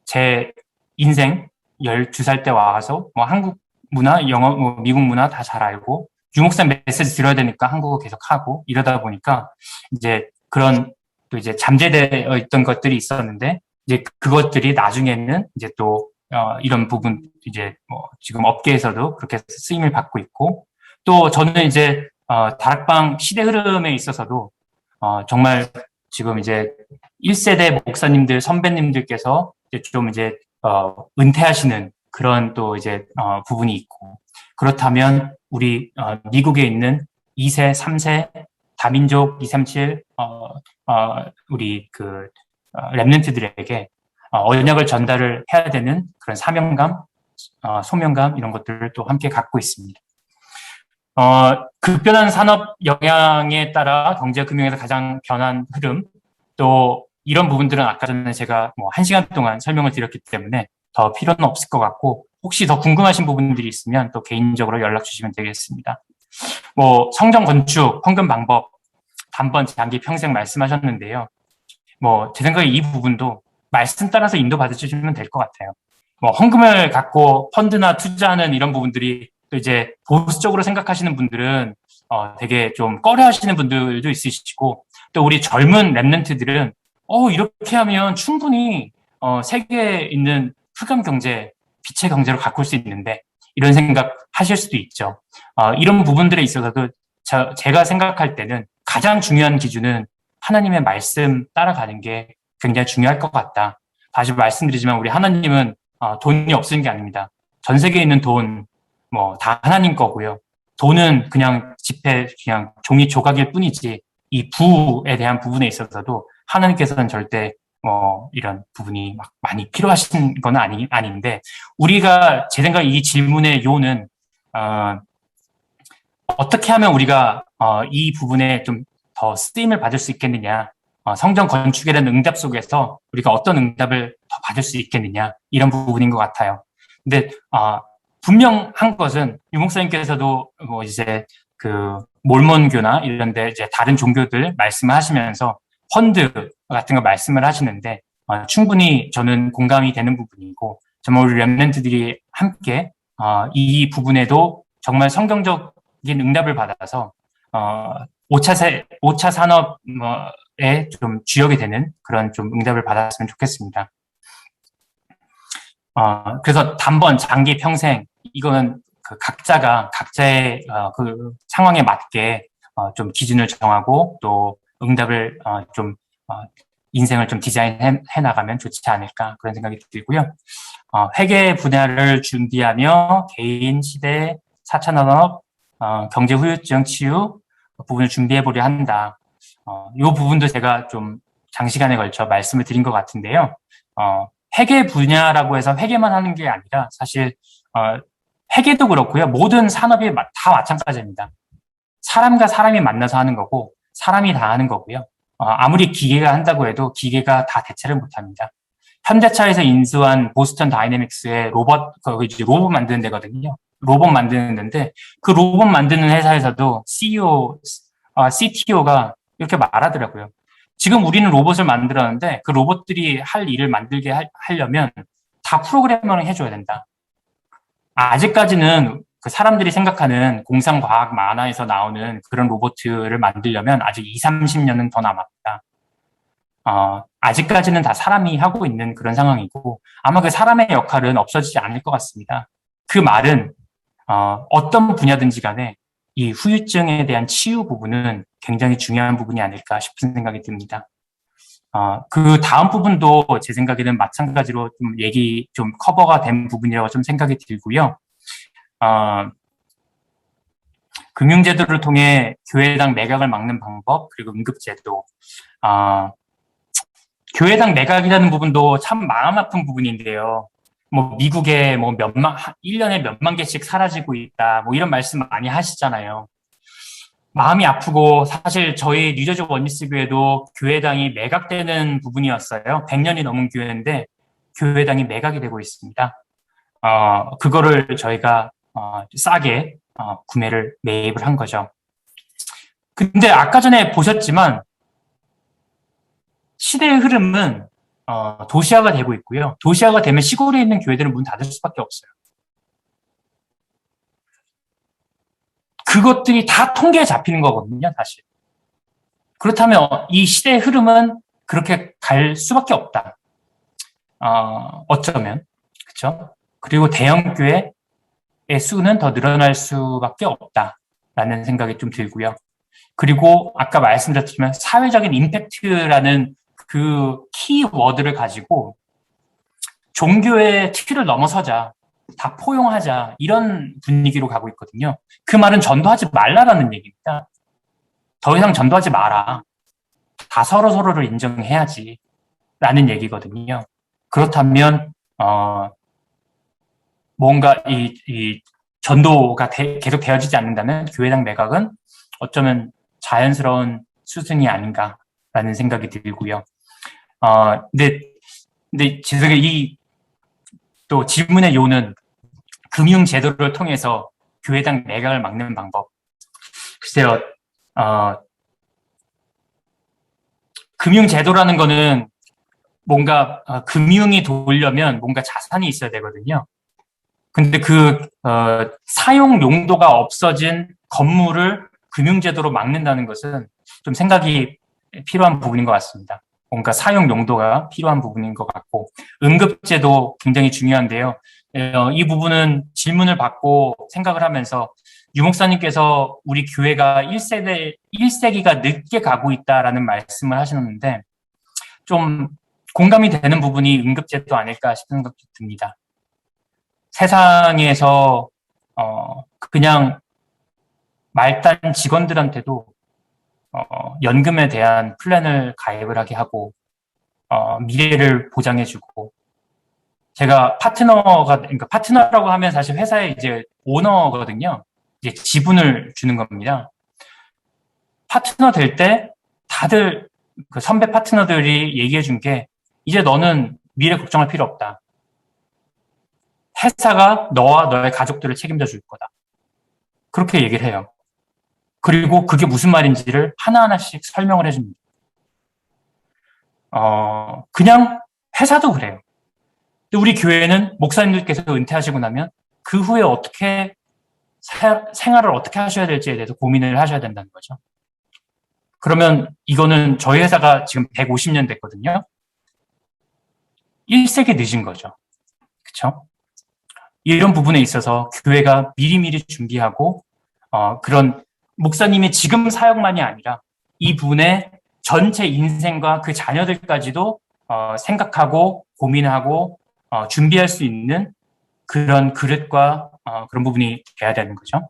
제 인생 12살 때 와서 뭐 한국 문화, 영어, 뭐 미국 문화 다 잘 알고 유목사 메시지 들어야 되니까 한국어 계속 하고 이러다 보니까 이제 그런 또 이제 잠재되어 있던 것들이 있었는데 이제 그것들이 나중에는 이제 또 이런 부분 이제 뭐 지금 업계에서도 그렇게 쓰임을 받고 있고 또 저는 이제 다락방 시대 흐름에 있어서도 정말 지금 이제 1세대 목사님들 선배님들께서 이제 좀 이제 은퇴하시는 그런 또 이제 부분이 있고 그렇다면 우리 미국에 있는 2세, 3세 다민족 237 우리 그 랩런트들에게 언약을 전달을 해야 되는 그런 사명감, 소명감 이런 것들을 또 함께 갖고 있습니다. 급변한 산업 영향에 따라 경제금융에서 가장 변한 흐름 또 이런 부분들은 아까 전에 제가 뭐 1시간 동안 설명을 드렸기 때문에 더 필요는 없을 것 같고 혹시 더 궁금하신 부분들이 있으면 또 개인적으로 연락 주시면 되겠습니다. 뭐 성전 건축, 헌금 방법, 단번, 장기, 평생 말씀하셨는데요. 뭐 제 생각에 이 부분도 말씀 따라서 인도 받으시면 될 것 같아요. 뭐 헌금을 갖고 펀드나 투자하는 이런 부분들이 또 이제 보수적으로 생각하시는 분들은 되게 좀 꺼려하시는 분들도 있으시고 또 우리 젊은 랩런트들은 이렇게 하면 충분히 세계에 있는 흑암 경제, 빛의 경제로 가꿀 수 있는데 이런 생각 하실 수도 있죠. 이런 부분들에 있어서도 제가 생각할 때는 가장 중요한 기준은 하나님의 말씀 따라가는 게 굉장히 중요할 것 같다. 다시 말씀드리지만 우리 하나님은 돈이 없으신 게 아닙니다. 전 세계에 있는 돈 뭐 다 하나님 거고요. 돈은 그냥 지폐 그냥 종이 조각일 뿐이지 이 부에 대한 부분에 있어서도 하나님께서는 절대 이런 부분이 막 많이 필요하신 건 아닌데 우리가 제 생각에 이 질문의 요는 어떻게 하면 우리가 이 부분에 좀 더 쓰임을 받을 수 있겠느냐 성전 건축에 대한 응답 속에서 우리가 어떤 응답을 더 받을 수 있겠느냐 이런 부분인 것 같아요. 근데 분명한 것은 유 목사님께서도 뭐 이제 그 몰몬교나 이런데 이제 다른 종교들 말씀을 하시면서 펀드 같은 거 말씀을 하시는데 충분히 저는 공감이 되는 부분이고 정말 우리 랩런트들이 함께 이 부분에도 정말 성경적인 응답을 받아서 5차 산업에 좀 주역이 되는 그런 좀 응답을 받았으면 좋겠습니다. 그래서 단번, 장기, 평생 이거는 그 각자의 그 상황에 맞게 좀 기준을 정하고 또 응답을 인생을 좀 디자인해 나가면 좋지 않을까 그런 생각이 들고요. 회계 분야를 준비하며 개인, 시대, 4차 산업, 경제 후유증 치유 부분을 준비해 보려 한다. 이 부분도 제가 좀 장시간에 걸쳐 말씀을 드린 것 같은데요. 회계 분야라고 해서 회계만 하는 게 아니라 사실 회계도 그렇고요. 모든 산업이 다 마찬가지입니다. 사람과 사람이 만나서 하는 거고 사람이 다 하는 거고요. 아무리 기계가 한다고 해도 기계가 다 대체를 못합니다. 현대차에서 인수한 보스턴 다이내믹스의 로봇 만드는 데거든요. 로봇 만드는 데인데, 그 로봇 만드는 회사에서도 CEO, CTO가 이렇게 말하더라고요. 지금 우리는 로봇을 만들었는데, 그 로봇들이 할 일을 만들게 하려면 다 프로그래머를 해줘야 된다. 아직까지는 그 사람들이 생각하는 공상과학 만화에서 나오는 그런 로봇을 만들려면 아직 20, 30년은 더 남았다. 아직까지는 다 사람이 하고 있는 그런 상황이고, 아마 그 사람의 역할은 없어지지 않을 것 같습니다. 그 말은, 어떤 분야든지 간에 이 후유증에 대한 치유 부분은 굉장히 중요한 부분이 아닐까 싶은 생각이 듭니다. 그 다음 부분도 제 생각에는 마찬가지로 좀 커버가 된 부분이라고 좀 생각이 들고요. 금융제도를 통해 교회당 매각을 막는 방법, 그리고 응급제도. 교회당 매각이라는 부분도 참 마음 아픈 부분인데요. 뭐, 미국에 1년에 몇만 개씩 사라지고 있다, 뭐 이런 말씀 많이 하시잖아요. 마음이 아프고, 사실 저희 뉴저지 원리스 교회도 교회당이 매각되는 부분이었어요. 100년이 넘은 교회인데, 교회당이 매각이 되고 있습니다. 그거를 저희가, 싸게, 매입을 한 거죠. 근데 아까 전에 보셨지만, 시대의 흐름은 도시화가 되고 있고요. 도시화가 되면 시골에 있는 교회들은 문 닫을 수밖에 없어요. 그것들이 다 통계에 잡히는 거거든요, 사실. 그렇다면 이 시대의 흐름은 그렇게 갈 수밖에 없다. 어쩌면, 그렇죠? 그리고 대형 교회의 수는 더 늘어날 수밖에 없다라는 생각이 좀 들고요. 그리고 아까 말씀드렸지만 사회적인 임팩트라는 그 키워드를 가지고 종교의 틀을 넘어서자, 다 포용하자, 이런 분위기로 가고 있거든요. 그 말은 전도하지 말라라는 얘기입니다. 더 이상 전도하지 마라. 다 서로서로를 인정해야지 라는 얘기거든요. 그렇다면 뭔가 이 전도가 계속 되어지지 않는다면 교회당 매각은 어쩌면 자연스러운 수순이 아닌가라는 생각이 들고요. 근데 제 생각에 또 질문의 요는 금융제도를 통해서 교회당 매각을 막는 방법. 글쎄요, 금융제도라는 거는 뭔가 금융이 돌려면 뭔가 자산이 있어야 되거든요. 근데 사용 용도가 없어진 건물을 금융제도로 막는다는 것은 좀 생각이 필요한 부분인 것 같습니다. 뭔가 사용 용도가 필요한 부분인 것 같고, 응급제도 굉장히 중요한데요. 이 부분은 질문을 받고 생각을 하면서 유 목사님께서 우리 교회가 1세기가 늦게 가고 있다라는 말씀을 하셨는데, 좀 공감이 되는 부분이 응급제도 아닐까 싶은 생각도 듭니다. 세상에서 그냥 말단 직원들한테도 연금에 대한 플랜을 가입을 하게 하고 미래를 보장해주고, 제가 그러니까 파트너라고 하면 사실 회사의 이제 오너거든요. 이제 지분을 주는 겁니다. 파트너 될 때 다들 그 선배 파트너들이 얘기해 준 게, 이제 너는 미래 걱정할 필요 없다. 회사가 너와 너의 가족들을 책임져 줄 거다. 그렇게 얘기를 해요. 그리고 그게 무슨 말인지를 하나하나씩 설명을 해줍니다. 그냥 회사도 그래요. 근데 우리 교회는 목사님들께서 은퇴하시고 나면 그 후에 어떻게 생활을 어떻게 하셔야 될지에 대해서 고민을 하셔야 된다는 거죠. 그러면 이거는 저희 회사가 지금 150년 됐거든요. 1세기 늦은 거죠. 그렇죠? 이런 부분에 있어서 교회가 미리미리 준비하고 그런 목사님의 지금 사역만이 아니라 이분의 전체 인생과 그 자녀들까지도 생각하고 고민하고 준비할 수 있는 그런 그릇과 그런 부분이 돼야 되는 거죠.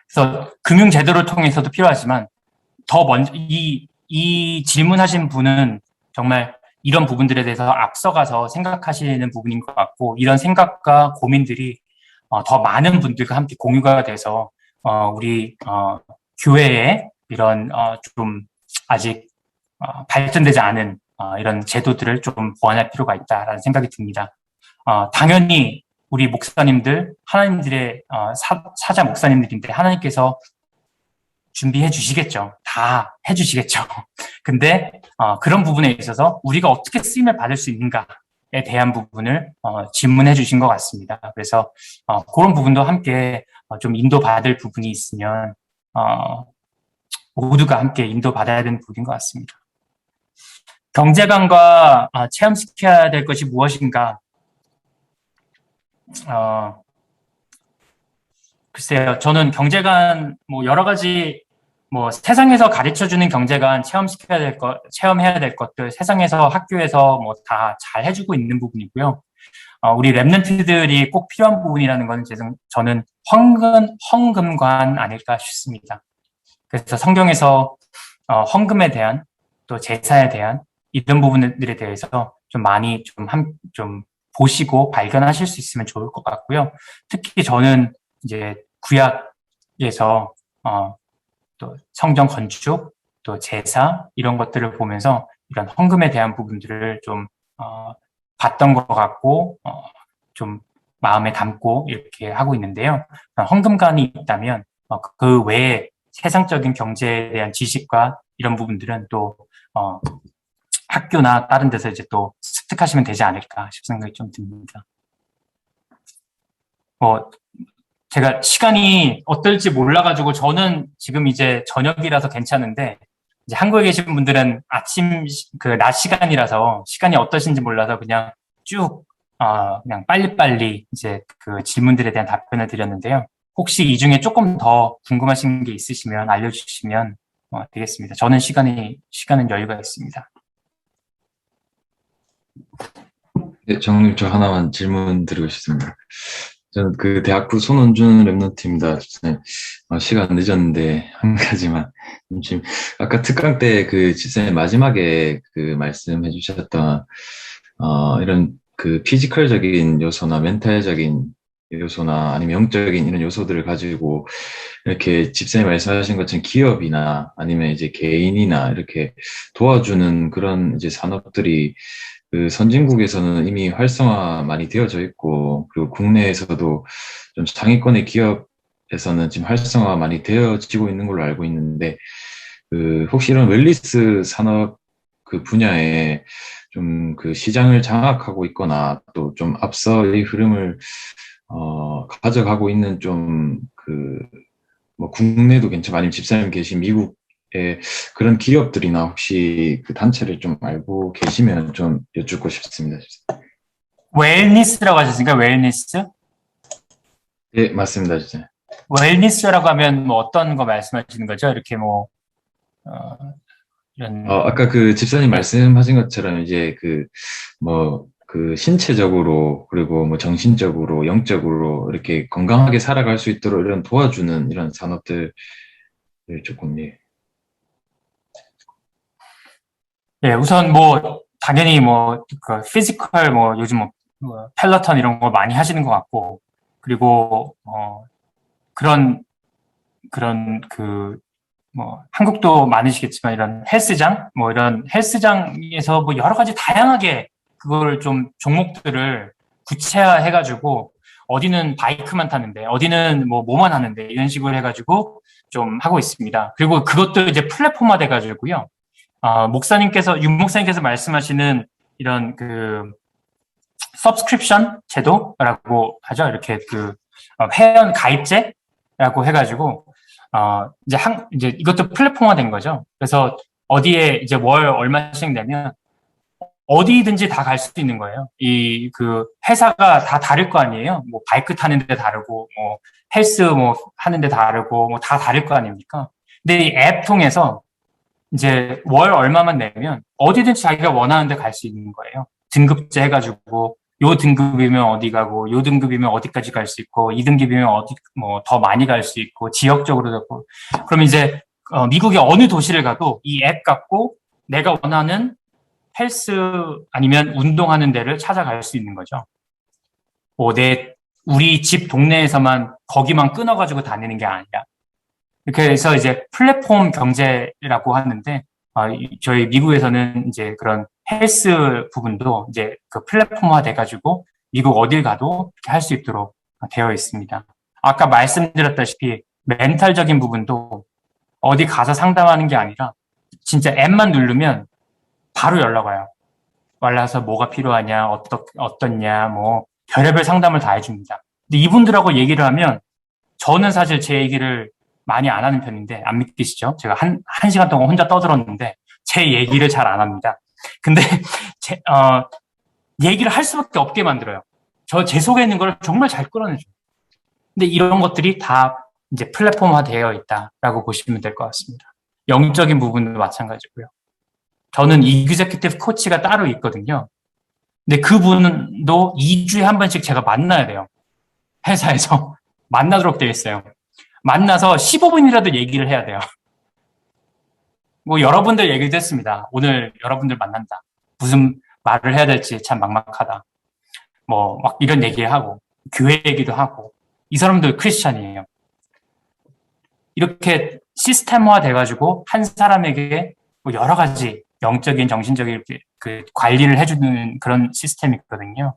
그래서 금융제도를 통해서도 필요하지만 더 먼저 이 질문하신 분은 정말 이런 부분들에 대해서 앞서가서 생각하시는 부분인 것 같고, 이런 생각과 고민들이 더 많은 분들과 함께 공유가 돼서 우리 교회에 이런 좀 아직 발전되지 않은 이런 제도들을 좀 보완할 필요가 있다라는 생각이 듭니다. 당연히 우리 목사님들, 하나님들의 사자 목사님들인데 하나님께서 준비해 주시겠죠. 다 해주시겠죠. 근데 그런 부분에 있어서 우리가 어떻게 쓰임을 받을 수 있는가에 대한 부분을 질문해 주신 것 같습니다. 그래서 그런 부분도 함께 좀 인도받을 부분이 있으면 모두가 함께 인도받아야 되는 부분인 것 같습니다. 경제관과 체험시켜야 될 것이 무엇인가? 글쎄요, 저는 경제관 여러 가지 세상에서 가르쳐주는 경제관 체험해야 될 것들, 세상에서 학교에서 다 잘 해주고 있는 부분이고요. 우리 랩런트들이 꼭 필요한 부분이라는 건 저는 헌금관 아닐까 싶습니다. 그래서 성경에서 헌금에 대한 또 제사에 대한 이런 부분들에 대해서 좀 많이 좀 보시고 발견하실 수 있으면 좋을 것 같고요. 특히 저는 이제 구약에서 또 성경 건축, 또 제사 이런 것들을 보면서 이런 헌금에 대한 부분들을 좀 봤던 것 같고 좀 마음에 담고 이렇게 하고 있는데요. 헌금관이 있다면 그 외에 세상적인 경제에 대한 지식과 이런 부분들은 또 학교나 다른 데서 이제 또 습득하시면 되지 않을까 싶은 생각이 좀 듭니다. 제가 시간이 어떨지 몰라가지고 저는 지금 이제 저녁이라서 괜찮은데 이제 한국에 계신 분들은 아침 낮 시간이라서 시간이 어떠신지 몰라서 그냥 쭉 그냥 빨리빨리 이제 그 질문들에 대한 답변을 드렸는데요. 혹시 이 중에 조금 더 궁금하신 게 있으시면 알려주시면 되겠습니다. 저는 시간은 여유가 있습니다. 네, 정님 저 하나만 질문 드리고 싶습니다. 저는 그 대학부 손원준 랩런트입니다. 시간 늦었는데 한 가지만 지금 아까 특강 때 그 집사님 마지막에 그 말씀해 주셨던 이런 그 피지컬적인 요소나 멘탈적인 요소나 아니면 영적인 이런 요소들을 가지고 이렇게 집사님 말씀하신 것처럼 기업이나 아니면 이제 개인이나 이렇게 도와주는 그런 이제 산업들이 그 선진국에서는 이미 활성화 많이 되어져 있고, 그리고 국내에서도 좀 상위권의 기업에서는 지금 활성화 많이 되어지고 있는 걸로 알고 있는데, 혹시 이런 웰니스 산업 그 분야에 좀 그 시장을 장악하고 있거나 또 좀 앞서 이 흐름을 가져가고 있는 좀 국내도 괜찮고 아니면 집사님 계신 미국 그런 기업들이나 혹시 그 단체를 좀 알고 계시면 좀 여쭙고 싶습니다. 웰니스라고 하셨으니까 웰니스? 네, 맞습니다, 진짜. 웰니스라고 하면 어떤 거 말씀하시는 거죠? 이렇게 이런. 아까 그 집사님 말씀하신 것처럼 이제 신체적으로 그리고 정신적으로 영적으로 이렇게 건강하게 살아갈 수 있도록 이런 도와주는 이런 산업들을 조금 예, 우선 당연히 그 피지컬 요즘 펠로톤 이런 거 많이 하시는 것 같고, 그리고 그런 한국도 많으시겠지만 이런 헬스장 이런 헬스장에서 여러 가지 다양하게 그걸 좀 종목들을 구체화해 가지고 어디는 바이크만 타는데 어디는 뭐만 하는데 이런 식으로 해 가지고 좀 하고 있습니다. 그리고 그것도 이제 플랫폼화 돼 가지고요. 윤 목사님께서 말씀하시는 이런 subscription 제도라고 하죠. 이렇게 회원 가입제라고 해가지고, 이제 이것도 플랫폼화 된 거죠. 그래서 어디에 이제 월 얼마씩 내면 어디든지 다 갈 수 있는 거예요. 회사가 다 다를 거 아니에요. 바이크 타는 데 다르고, 헬스 하는 데 다르고, 다 다를 거 아닙니까? 근데 이 앱 통해서 이제 월 얼마만 내면 어디든지 자기가 원하는 데 갈 수 있는 거예요. 등급제 해가지고 요 등급이면 어디 가고 요 등급이면 어디까지 갈 수 있고 이 등급이면 어디 더 많이 갈 수 있고 지역적으로도 있고. 그럼 이제 미국의 어느 도시를 가도 이 앱 갖고 내가 원하는 헬스 아니면 운동하는 데를 찾아갈 수 있는 거죠. 우리 집 동네에서만 거기만 끊어가지고 다니는 게 아니라. 그래서 이제 플랫폼 경제라고 하는데, 저희 미국에서는 이제 그런 헬스 부분도 이제 그 플랫폼화 돼가지고 미국 어딜 가도 이렇게 할 수 있도록 되어 있습니다. 아까 말씀드렸다시피 멘탈적인 부분도 어디 가서 상담하는 게 아니라 진짜 앱만 누르면 바로 연락 와요. 와서 뭐가 필요하냐, 어떻냐, 뭐 별의별 상담을 다 해줍니다. 근데 이분들하고 얘기를 하면 저는 사실 제 얘기를 많이 안 하는 편인데 안 믿기시죠? 제가 한 시간 동안 혼자 떠들었는데 제 얘기를 잘 안 합니다. 근데 얘기를 할 수밖에 없게 만들어요. 제 속에 있는 걸 정말 잘 끌어내줘요. 근데 이런 것들이 다 이제 플랫폼화 되어 있다라고 보시면 될 것 같습니다. 영적인 부분도 마찬가지고요. 저는 이그제큐티브 코치가 따로 있거든요. 근데 그분도 2주에 한 번씩 제가 만나야 돼요. 회사에서 만나도록 되어 있어요. 만나서 15분이라도 얘기를 해야 돼요. 뭐 여러분들 얘기도 했습니다. 오늘 여러분들 만난다. 무슨 말을 해야 될지 참 막막하다. 뭐 막 이런 얘기하고 교회 얘기도 하고 이 사람들 크리스찬이에요. 이렇게 시스템화 돼가지고 한 사람에게 뭐 여러 가지 영적인, 정신적인 이렇게 그 관리를 해주는 그런 시스템이 있거든요.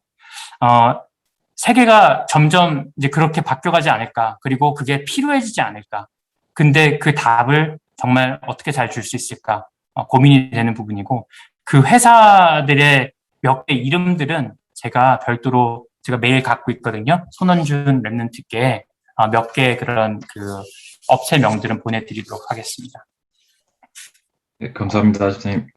세계가 점점 이제 그렇게 바뀌어가지 않을까. 그리고 그게 필요해지지 않을까. 근데 그 답을 정말 어떻게 잘 줄 수 있을까. 고민이 되는 부분이고 그 회사들의 몇 개 이름들은 제가 별도로 제가 매일 갖고 있거든요. 손원준 랩런트께 몇 개 그런 그 업체 명들은 보내드리도록 하겠습니다. 네, 감사합니다, 집사님.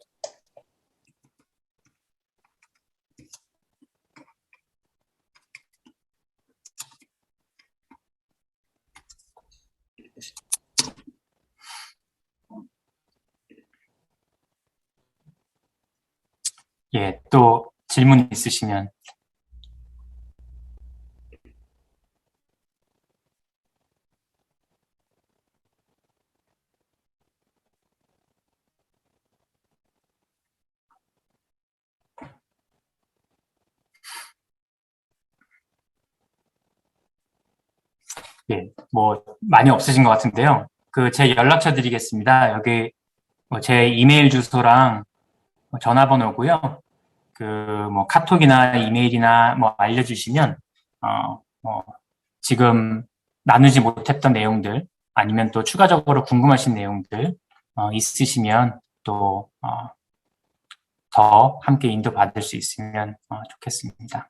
예, 또 질문 있으시면. 예, 뭐 많이 없으신 것 같은데요. 그 제 연락처 드리겠습니다. 여기 제 이메일 주소랑 전화번호고요. 그 뭐 카톡이나 이메일이나 뭐 알려주시면 뭐 지금 나누지 못했던 내용들 아니면 또 추가적으로 궁금하신 내용들 있으시면 또 더 함께 인도받을 수 있으면 좋겠습니다.